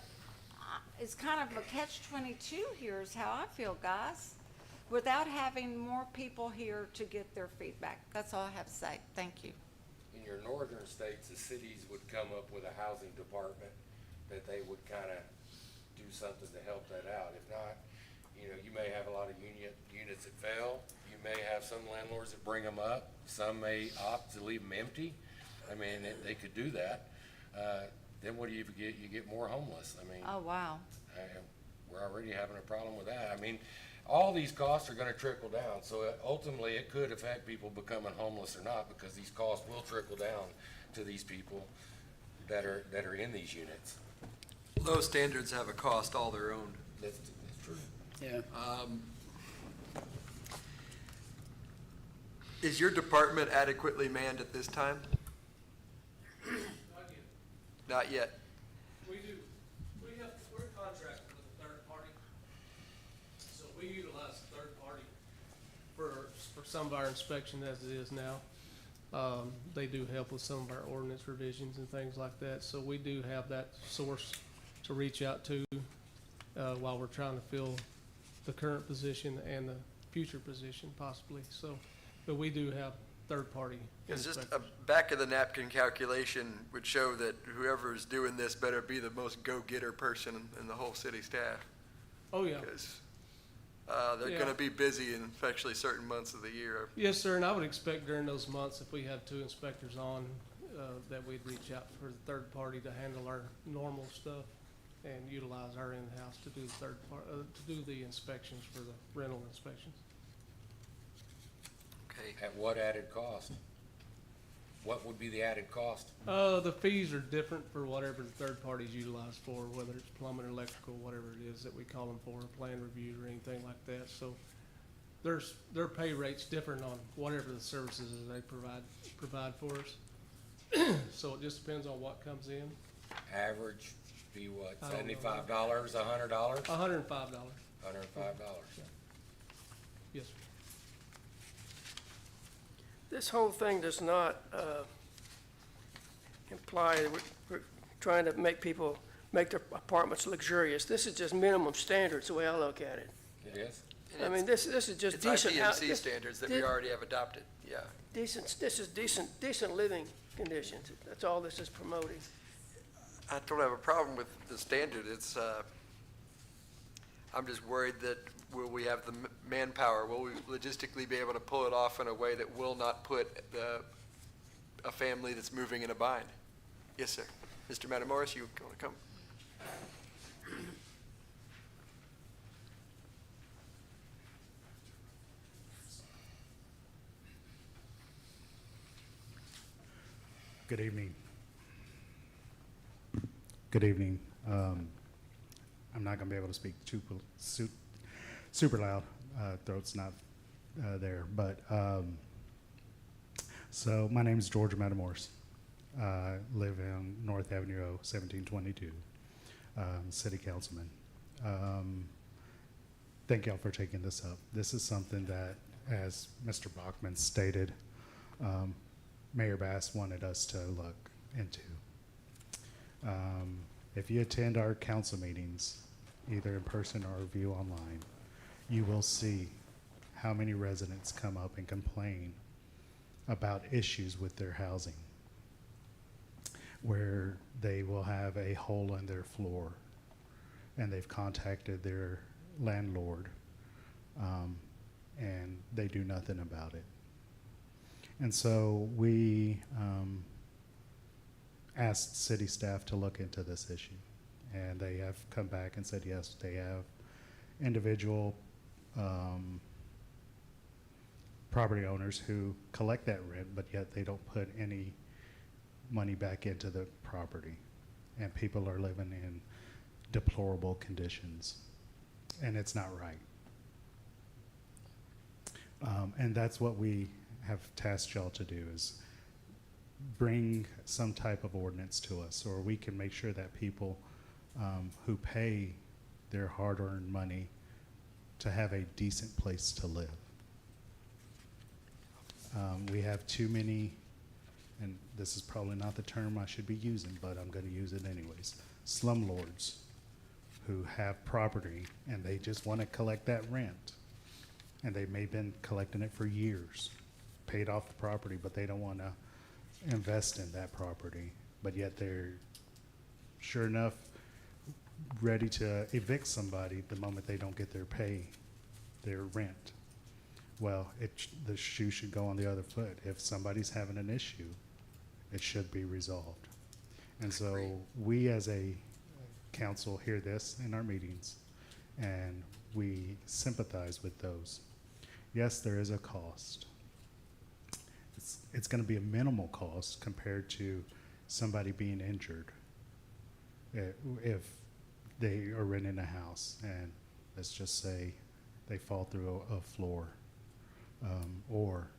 it's kind of a catch-22 here is how I feel, guys, without having more people here to get their feedback. That's all I have to say. Thank you. In your northern states, the cities would come up with a housing department that they would kind of do something to help that out. If not, you know, you may have a lot of units that fail. You may have some landlords that bring them up. Some may opt to leave them empty. I mean, they could do that. Then what do you get? You get more homeless. I mean, Oh, wow. we're already having a problem with that. I mean, all these costs are going to trickle down. So ultimately, it could affect people becoming homeless or not, because these costs will trickle down to these people that are in these units. Low standards have a cost all their own. That's true. Yeah. Is your department adequately manned at this time? Not yet. Not yet. We're contracted with a third party. So we utilize a third party for some of our inspection as it is now. They do help with some of our ordinance revisions and things like that. So we do have that source to reach out to, while we're trying to fill the current position and the future position possibly. So, but we do have third-party It's just a inspectors. back-of-the-napkin calculation would show that whoever's doing this better be the most go-getter person in the whole city staff. Oh, yeah. Because they're Yeah. going to be busy, and especially certain months of the year. Yes, sir, and I would expect during those months, if we have 2 inspectors on, that we'd reach out for the third party to handle our normal stuff and utilize our in-house to do to do the inspections for the rental inspections. Okay. At what added cost? What would be the added cost? The fees are different for whatever the third parties utilize for, whether it's plumbing, electrical, whatever it is that we call them for, plan review or anything like that. So their pay rate's different on whatever the services that they provide for us. So it just depends on what comes in. Average be what, I don't know. $75, $100? $105. $105. Yes, sir. This whole thing does not imply that we're trying to make people make their apartments luxurious. This is just minimum standards, the way I look at it. It is? I mean, this is just It's decent. IDMC standards that we already have adopted, yeah. This is decent living conditions. That's all this is promoting. I don't have a problem with the standard. It's, I'm just worried that will we have the manpower? Will we logistically be able to pull it off in a way that will not put a family that's moving in a bind? Yes, sir. Mr. Matamoros, you want to come? Good evening. Good evening. I'm not going to be able to speak super loud. Throat's not there. But so my name is George Matamoros. Live in North Avenue O, 1722. City councilman. Thank y'all for taking this up. This is something that, as Mr. Bachman stated, Mayor Bass wanted us to look into. If you attend our council meetings, either in person or view online, you will see how many residents come up and complain about issues with their housing, where they will have a hole in their floor and they've contacted their landlord and they do nothing about it. And so we asked city staff to look into this issue, and they have come back and said yes, they have individual property owners who collect that rent, but yet they don't put any money back into the property, and people are living in deplorable conditions, and it's not right. And that's what we have tasked y'all to do, is bring some type of ordinance to us, or we can make sure that people who pay their hard-earned money to have a decent place to live. We have too many, and this is probably not the term I should be using, but I'm going to use it anyways, slumlords who have property and they just want to collect that rent, and they may have been collecting it for years, paid off the property, but they don't want to invest in that property, but yet they're sure enough ready to evict somebody the moment they don't get their rent. Well, the shoe should go on the other foot. If somebody's having an issue, it should be resolved. And so we as a council hear this in our meetings, and we sympathize with those. Yes, there is a cost. It's going to be a minimal cost compared to somebody being injured. If they are renting a house and let's just say they fall through a floor, or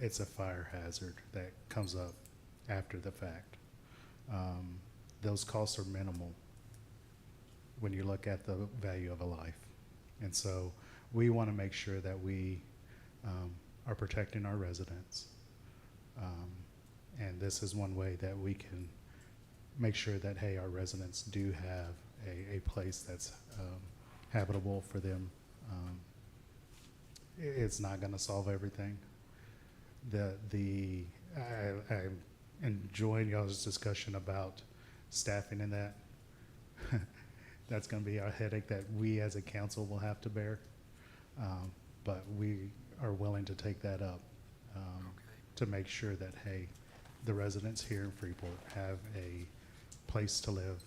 it's a fire hazard that comes up after the fact. Those costs are minimal when you look at the value of a life. And so we want to make sure that we are protecting our residents. And this is one way that we can make sure that, hey, our residents do have a place that's habitable for them. It's not going to solve everything. I'm enjoying y'all's discussion about staffing in that. That's going to be a headache that we as a council will have to bear. But we are willing to take that up to make sure that, hey, the residents here in Freeport have a place to live.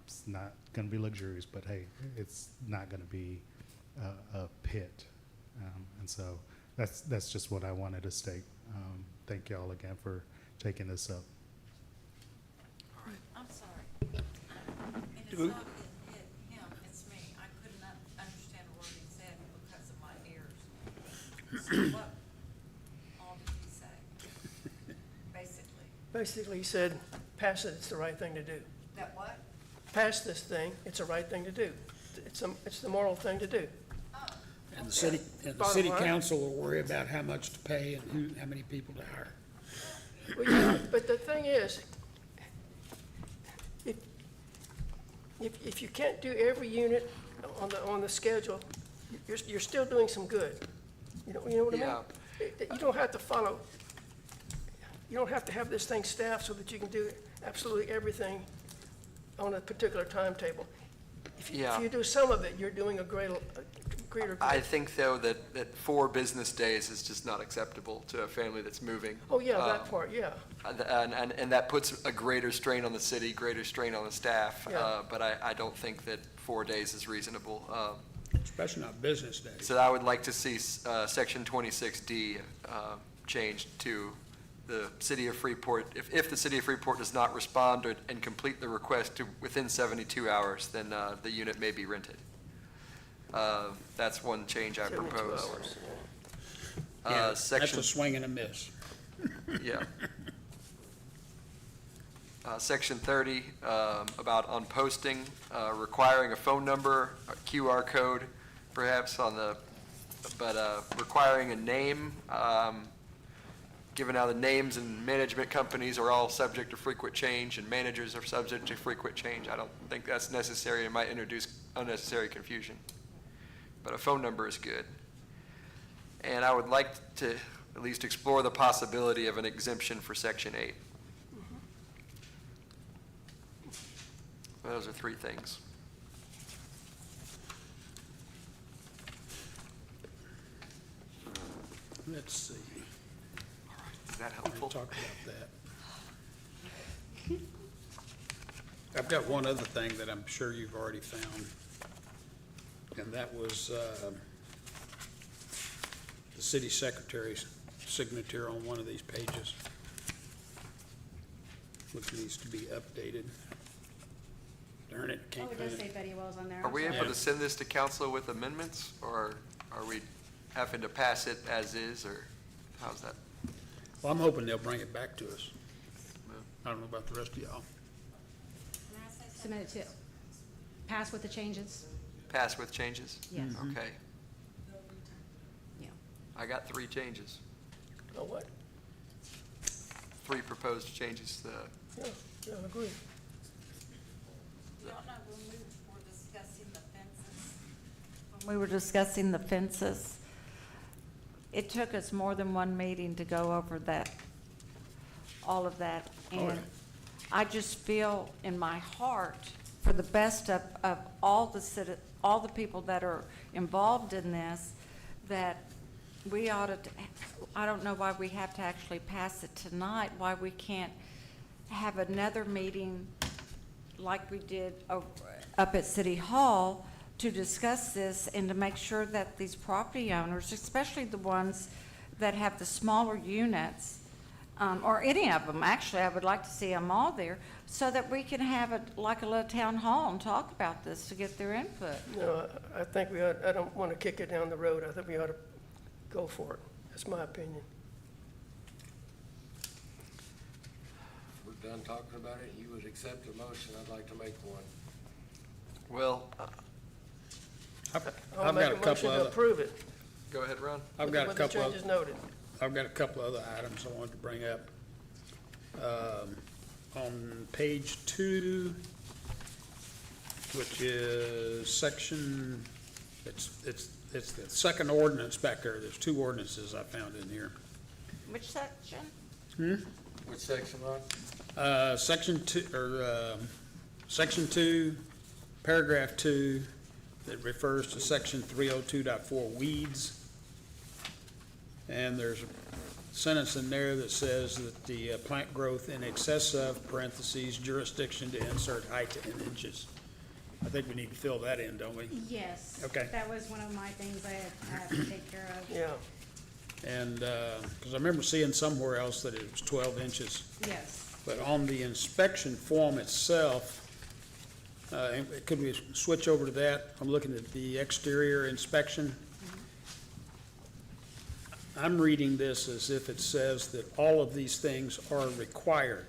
It's not going to be luxurious, but hey, it's not going to be a pit. And so that's just what I wanted to state. Thank y'all again for taking this up. I'm sorry. And it's Do- not him, it's me. I could not understand a word he said because of my ears. So what all did he say? Basically. Basically, he said, pass it, it's the right thing to do. That what? Pass this thing, it's the right thing to do. It's the moral thing to do. And the city, Bottom city line. council will worry about how much to pay and how many people to hire. Well, yeah, but the thing is, if you can't do every unit on the schedule, you're still doing some good. You know what I mean? Yeah. You don't have to follow, you don't have to have this thing staffed so that you can do absolutely everything on a particular timetable. If Yeah. you do some of it, you're doing a greater I good. think, though, that 4 business days is just not acceptable to a family that's moving. Oh, yeah, that part, yeah. And that puts a greater strain on the city, greater strain on the staff. Yeah. But I don't think that 4 days is reasonable. Especially not business days. So I would like to see Section 26D changed to the city of Freeport. If the city of Freeport does not respond and complete the request within 72 hours, then the unit may be rented. That's one change I 72 propose. hours. Yeah, that's Section, a swing and a miss. yeah. Section 30, about on posting, requiring a phone number, a QR code, perhaps but requiring a name, given how the names and management companies are all subject to frequent change and managers are subject to frequent change, I don't think that's necessary. It might introduce unnecessary confusion. But a phone number is good. And I would like to at least explore the possibility of an exemption for Section 8. Those are 3 things. Let's see. Is that We'll helpful? talk about that. I've got one other thing that I'm sure you've already found, and that was the city secretary's signature on one of these pages, which needs to be updated. Darn it, Oh, can't it find does say it. Betty Wells on there. Are we I'm able sorry. to send this to council with amendments, or are we having to pass it as is, or how's that? Well, I'm hoping they'll bring it back to us. I don't know about the rest of y'all. Submit it to, pass with the changes? Pass with changes? Yes. Okay. Yeah. I got 3 changes, Oh, what? 3 proposed changes. Yeah, I agree. Y'all know when we were discussing the fences? When we were discussing the fences, it took us more than 1 meeting to go over that, all of that. Oh, yeah. And I just feel in my heart, for the best of all the people that are involved in this, that we ought to, I don't know why we have to actually pass it tonight, why we can't have another meeting like we did up at City Hall to discuss this and to make sure that these property owners, especially the ones that have the smaller units, or any of them, actually, I would like to see them all there, so that we can have like a little town hall and talk about this to get their input. No, I think I don't want to kick it down the road. I think we ought to go for it. That's my opinion. We're done talking about it. You would accept a motion. I'd like to make one. Well, I'll I've make got a a couple motion to other, approve it. go ahead, Ron. I've got a With the couple changes of, noted. I've got a couple other items I wanted to bring up. On page 2, which is section, it's the second ordinance back there. There's 2 ordinances I found in here. Which section? Which section, Ron? Section 2, paragraph 2, that refers to section 302.4 weeds. And there's a sentence in there that says that the plant growth in excess of, parentheses, jurisdiction to insert height in inches. I think we need to fill that in, don't we? Yes. Okay. That was one of my things I had to take care of. Yeah. And, because I remember seeing somewhere else that it was 12 inches. Yes. But on the inspection form itself, could we switch over to that? I'm looking at the exterior inspection. I'm reading this as if it says that all of these things are required.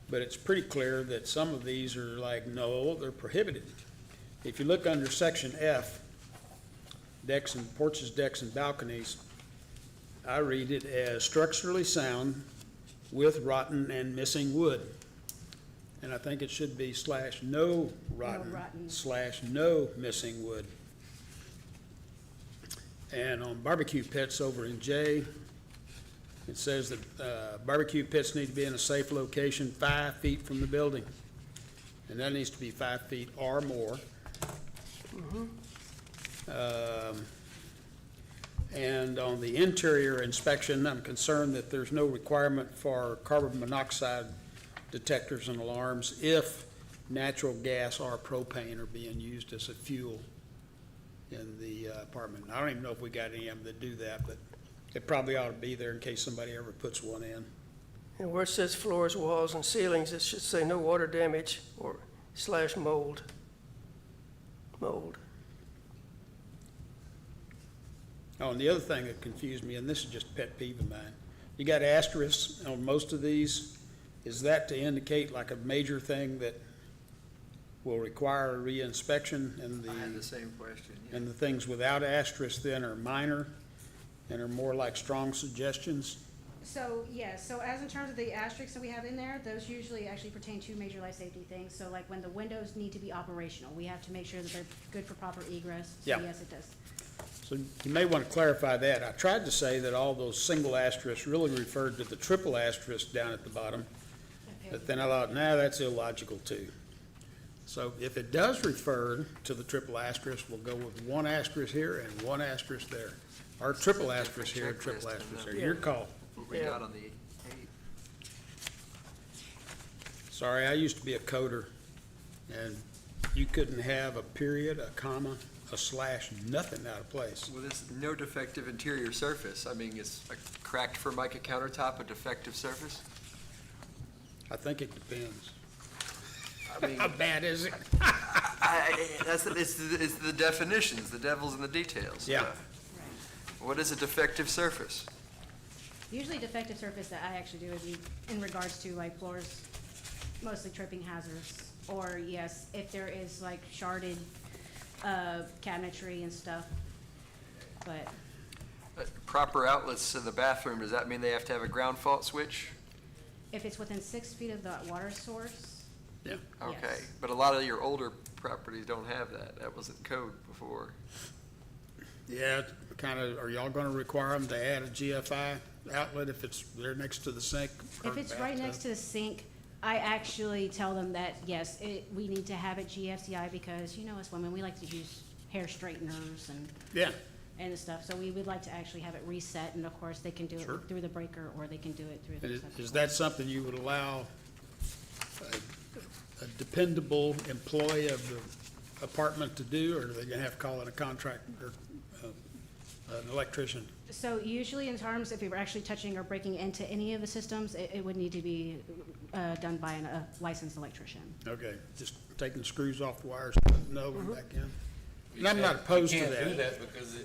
But it's pretty clear that some of these are like, no, they're prohibited. If you look under section F, decks and porches, decks and balconies, I read it as structurally sound with rotten and missing wood. And I think it should be / no rotten / no missing wood. And on barbecue pits over in J, it says that barbecue pits need to be in a safe location 5 feet from the building. And that needs to be 5 feet or more. And on the interior inspection, I'm concerned that there's no requirement for carbon monoxide detectors and alarms if natural gas or propane are being used as a fuel in the apartment. I don't even know if we got any of them that do that, but it probably ought to be there in case somebody ever puts one in. And where it says floors, walls, and ceilings, it should say no water damage or / mold. Mold. Oh, and the other thing that confused me, and this is just a pet peeve of mine, you got asterisks on most of these. Is that to indicate like a major thing that will require a re-inspection, and I had the same question, yeah. and the things without asterisk then are minor and are more like strong suggestions? So, yes, so as in terms of the asterisks that we have in there, those usually actually pertain to major life safety things. So like when the windows need to be operational, we have to make sure that they're good for proper egress. So Yeah. yes, it does. So you may want to clarify that. I tried to say that all those single asterisks really referred to the triple asterisk down at the bottom, but then I thought, nah, that's illogical too. So if it does refer to the triple asterisk, we'll go with 1 asterisk here and 1 asterisk there. Or triple asterisk here, triple checklist, asterisk and there. Your call. What we Yeah. got on the 8. Sorry, I used to be a coder, and you couldn't have a period, a comma, a /, nothing out of place. Well, there's no defective interior surface. I mean, is a cracked Formica countertop a defective surface? I think it depends. I mean, How bad is it? it's the definitions, the devil's in the details. Yeah. Right. What is a defective surface? Usually defective surface that I actually do would be in regards to like floors, mostly tripping hazards. Or yes, if there is like sharded cabinetry and stuff, but Proper outlets to the bathroom, does that mean they have to have a ground fault switch? if it's within 6 feet of the water source, Yeah. Okay, Yes. but a lot of your older properties don't have that. That wasn't code before. Yeah, kind of, are y'all gonna require them to add a GFI outlet if it's there next to the sink? or if it's right bathtub? next to the sink, I actually tell them that, yes, we need to have it GFCI because, you know, as women, we like to use hair straighteners Yeah, and stuff. So we would like to actually have it reset, and of course, they can do it Sure. through the breaker, or they can do it through and the is receptacle. that something you would allow a dependable employee of the apartment to do, or are they gonna have to call in a contractor, an electrician? So usually in terms, if we were actually touching or breaking into any of the systems, it would need to be done by a licensed electrician. Okay, just taking screws off the wires, putting the oven back in. And I'm not opposed to You can't do that. that because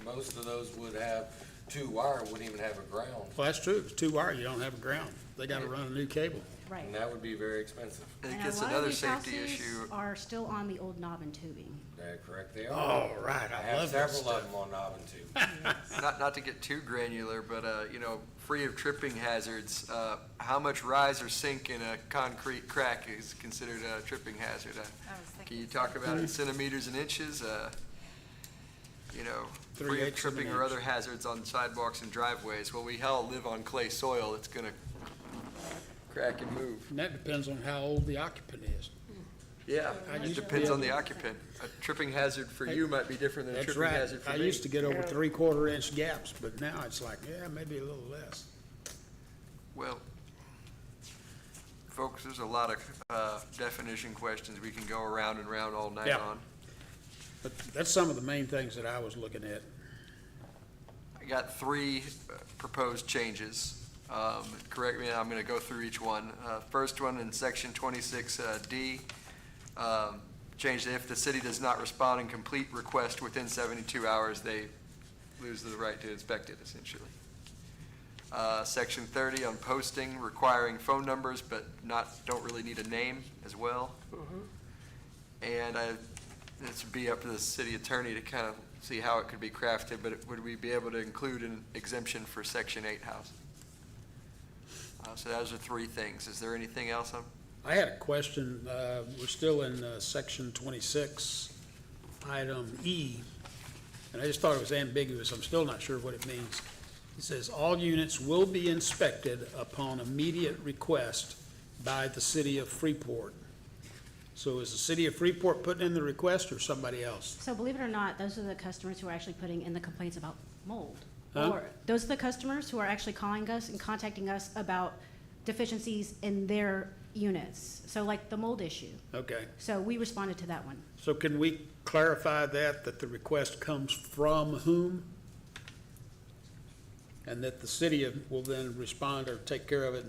most of those would have 2 wire, wouldn't even have a ground, Well, that's true, it's 2 wire, you don't have a ground, they gotta run a new cable. Right. and that would be very expensive. And it And gets a lot of another these safety houses issue. are still on the old knob and tubing. That correct, they are. Oh, right, I I have love that several of stuff. them on knob and tube. Not to get too granular, but, free of tripping hazards, how much rise or sink in a concrete crack is considered a tripping hazard? Can you talk about it in centimeters and inches? Free 3/8 of of tripping an or inch. other hazards on sidewalks and driveways. Well, we all live on clay soil. It's gonna crack and move. And that depends on how old the occupant is. Yeah, I it used to depends be on the able- occupant. A tripping hazard for you might be different than a That's tripping right, hazard for I me. used to get over 3/4 inch gaps, but now it's like, yeah, maybe a little less. Well, folks, there's a lot of definition questions we can go around and round all night Yeah. on. But that's some of the main things that I was looking at. I got three proposed changes. Correct me, I'm gonna go through each one. First one in section 26D, change that if the city does not respond and complete request within 72 hours, they lose the right to inspect it, essentially. Section 30 on posting, requiring phone numbers, but don't really need a name as well. And this would be up to the city attorney to kind of see how it could be crafted, but would we be able to include an exemption for Section 8 housing? So those are three things. Is there anything else? I had a question. We're still in section 26, item E, and I just thought it was ambiguous. I'm still not sure what it means. It says, all units will be inspected upon immediate request by the city of Freeport. So is the city of Freeport putting in the request or somebody else? So believe it or not, those are the customers who are actually putting in the complaints about mold. Huh? Or those are the customers who are actually calling us and contacting us about deficiencies in their units. So like the mold issue. Okay. So we responded to that one. So can we clarify that the request comes from whom? And that the city will then respond or take care of it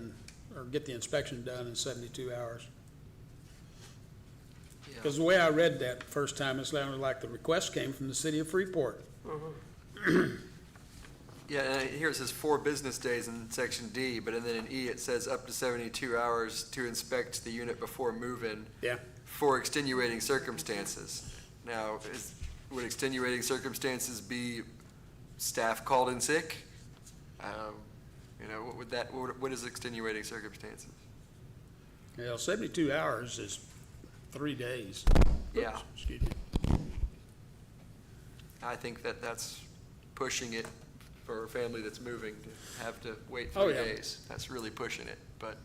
or get the inspection done in 72 hours? Because the way I read that first time, it sounded like the request came from the city of Freeport. Yeah, and here it says 4 business days in section D, but then in E, it says up to 72 hours to inspect the unit before move-in Yeah. for extenuating circumstances. Now, would extenuating circumstances be staff called in sick? What is extenuating circumstances? 72 hours is 3 days. Yeah. Excuse me. I think that's pushing it for a family that's moving to have to wait Oh, 3 yeah. days. That's really pushing it, but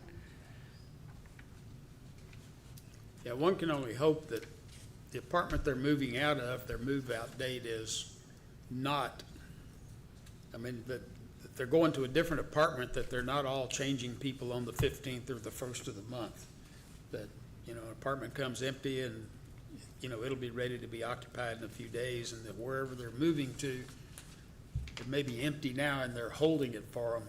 Yeah, one can only hope that the apartment they're moving out of, their move-out date is not, that they're going to a different apartment, that they're not all changing people on the 15th or the 1st of the month. That, an apartment comes empty and, it'll be ready to be occupied in a few days, and that wherever they're moving to, it may be empty now and they're holding it for them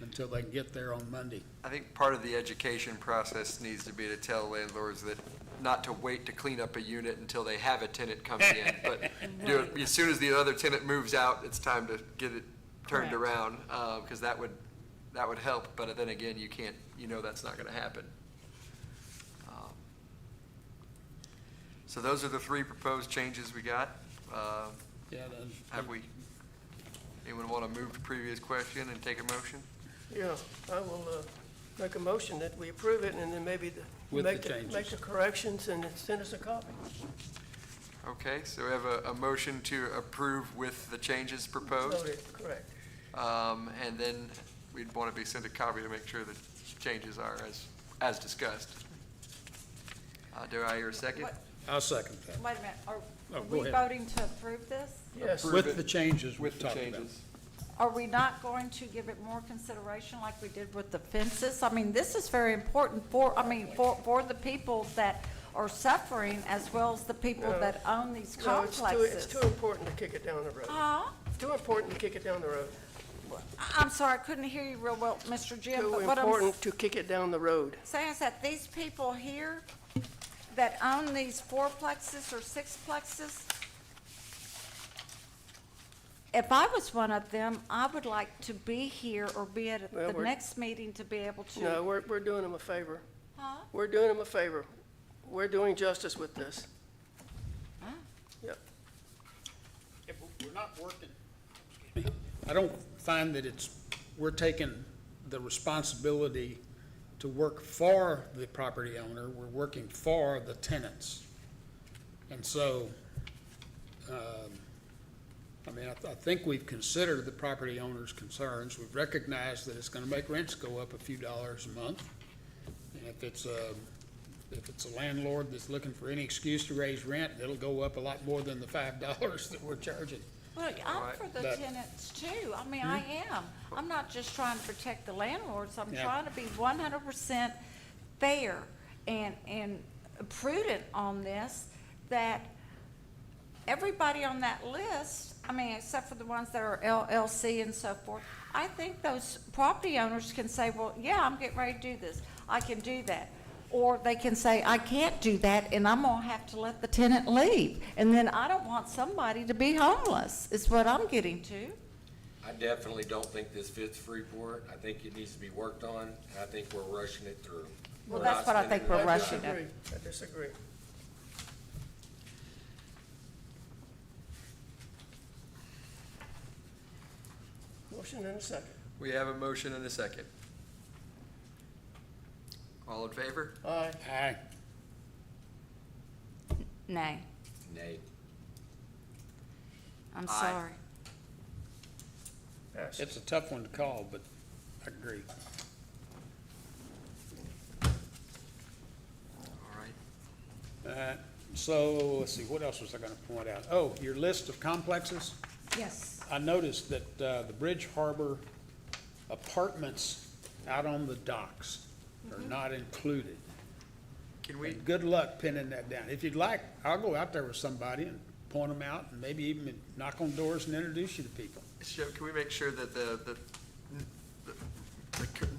until they can get there on Monday. I think part of the education process needs to be to tell landlords that not to wait to clean up a unit until they have a tenant comes in, but do it as soon as the other tenant moves out, it's time to get it turned Correct. around, because that would help, but then again, you can't, that's not gonna happen. So those are the 3 proposed changes we got. Yeah, Anyone want to move to previous question and take a motion? Yeah, I will make a motion that we approve it, and then maybe With the make changes. the corrections and then send us a copy. Okay, so we have a motion to approve with the changes proposed. Voted, correct. And then we'd want to be sent a copy to make sure the changes are as discussed. Do I hear a second? What- I'll second that. Wait a minute, are Oh, we go ahead. voting to approve this? Yes. Approve With it the changes we're With the talking about. changes. Are we not going to give it more consideration like we did with the fences? This is very important for the people that are suffering as well as the people No. that own these No, it's complexes. too important to kick it down the road. Huh? It's too important to kick it down the road. I'm sorry, I couldn't hear you real well, Mr. Jim, Too but what I'm important to kick it down the road. saying is that these people here that own these 4-plexes or 6-plexes, if I was one of them, I would like to be here or be at Well, the we're- next meeting to be able to. No, we're doing them a favor. Huh? We're doing them a favor. We're doing justice with this. Huh? Yep. We're not working. I don't find that we're taking the responsibility to work for the property owner, we're working for the tenants. And so, I think we've considered the property owner's concerns. We've recognized that it's gonna make rents go up a few dollars a month. And if it's a landlord that's looking for any excuse to raise rent, it'll go up a lot more than the $5 that we're charging. Well, I'm Right. for the But- tenants too. I am. I'm not just trying to protect the landlords. I'm Yeah. trying to be 100% fair and prudent on this, that everybody on that list, I mean, except for the ones that are LLC and so forth, I think those property owners can say, well, yeah, I'm getting ready to do this. I can do that. Or they can say, I can't do that, and I'm gonna have to let the tenant leave. And then I don't want somebody to be homeless, is what I'm getting to. I definitely don't think this fits Freeport. I think it needs to be worked on, and I think we're rushing it through. Well, We're that's not what I spending think we're enough rushing time. it. I disagree. Motion and a second. We have a motion and a second. All in favor? Aye. Aye. Nay, Nay. I'm Aye. sorry. Pass. It's a tough one to call, but I agree. All right. So, let's see, what else was I gonna point out? Oh, your list of complexes? Yes. I noticed that, the Bridge Harbor apartments out on the docks are not included. Can we, And good luck pinning that down. If you'd like, I'll go out there with somebody and point them out, and maybe even knock on doors and introduce you to people. can we make sure that the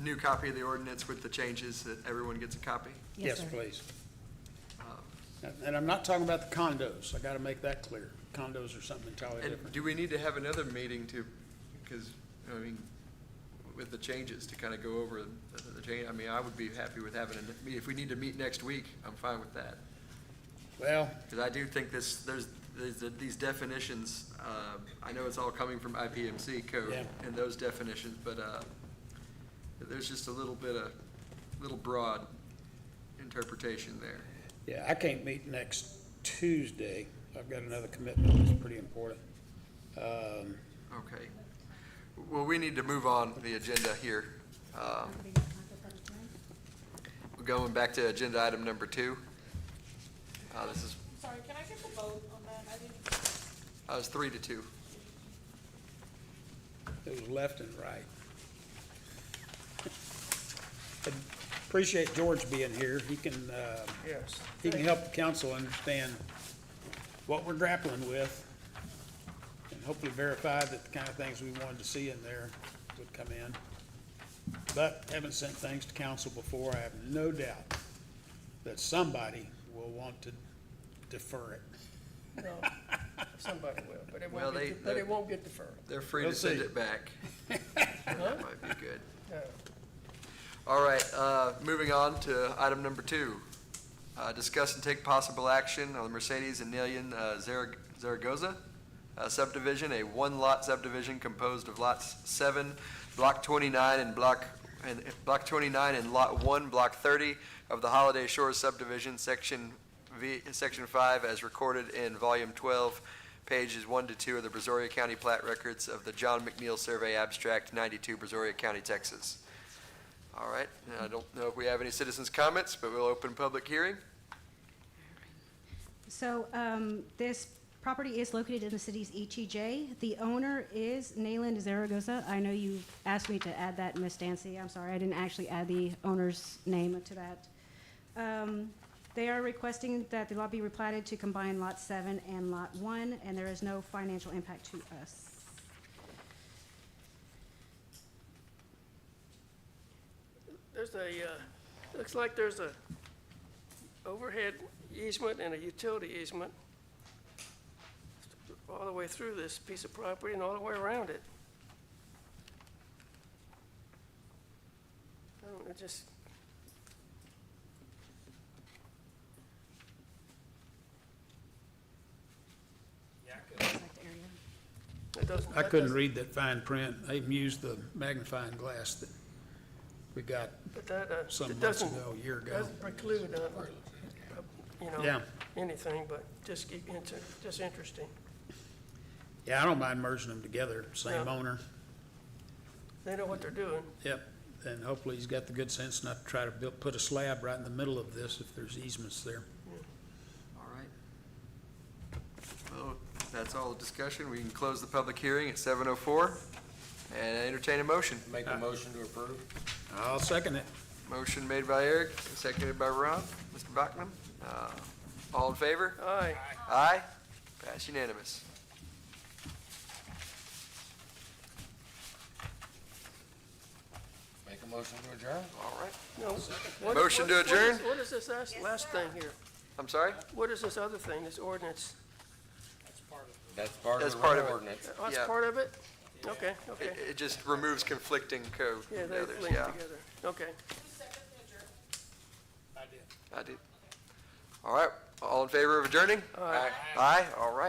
new copy of the ordinance with the changes, that everyone gets a copy? Yes, sir. please. Um, And I'm not talking about the condos. I gotta make that clear. Condos are something entirely And different. do we need to have another meeting to, because, I mean, with the changes, to kind of go over the change? I mean, I would be happy with having a, if we need to meet next week, I'm fine with that. Well, Because I do think these definitions, I know it's all coming from IPMC code Yeah. and those definitions, but there's just a little broad interpretation there. yeah, I can't meet next Tuesday. I've got another commitment that's pretty important. Okay. Well, we need to move on the agenda here. We're going back to agenda item number 2. This is, Sorry, can I get the vote on that? I didn't. it's 3-2. It was left and right. Appreciate George being here. He can Yes. help the council understand what we're grappling with, and hopefully verify that the kind of things we wanted to see in there would come in. But having sent things to council before, I have no doubt that somebody will want to defer it. No, somebody will, but it Well, won't get deferred. They're free We'll to send see. it back. That might be good. No. All right, moving on to item number 2. Discuss and take possible action on the Mercedes and Nelian Zaragoza subdivision, a one-lot subdivision composed of lots 7, block 29, and block 29 and lot 1, block 30 of the Holiday Shores subdivision, section 5, as recorded in volume 12, pages 1 to 2 of the Brazoria County Plat Records of the John McNeil Survey Abstract, 92, Brazoria County, Texas. All right, and I don't know if we have any citizens' comments, but we'll open public hearing. So, this property is located in the city's ETJ. The owner is Nayland Zaragoza. I know you asked me to add that, Ms. Dancy. I'm sorry, I didn't actually add the owner's name to that. They are requesting that the lot be replatted to combine Lot 7 and Lot 1, and there is no financial impact to us. There's looks like there's a overhead easement and a utility easement all the way through this piece of property and all the way around it. I don't know, just, Looks like the area. it doesn't. I couldn't read that fine print. I even used the magnifying glass that we got But that, some it months doesn't, ago, a year ago. doesn't preclude, you know, Yeah. anything, but just keep, just interesting. Yeah, I don't mind merging them together, same No. owner. They know what they're doing. Yep, and hopefully he's got the good sense not to try to put a slab right in the middle of this if there's easements there. All right. Well, if that's all the discussion. We can close the public hearing at 7:04 and entertain a motion. Make a motion to approve? I'll second it. Motion made by Eric, seconded by Rob. Mr. Bachman, all in favor? Aye. Aye. Pass unanimous. Motion to adjourn? All right. No. what- Motion to what is- adjourn? What is this last thing here? I'm sorry? What is this other thing, this ordinance? That's part of That's the part of rental it. ordinance. Oh, that's Yeah. part of it? Okay, okay. It just removes conflicting code. Yeah, with they others, link yeah. together. Okay. I did. All right. All in favor of adjourning? All right. Aye, all right.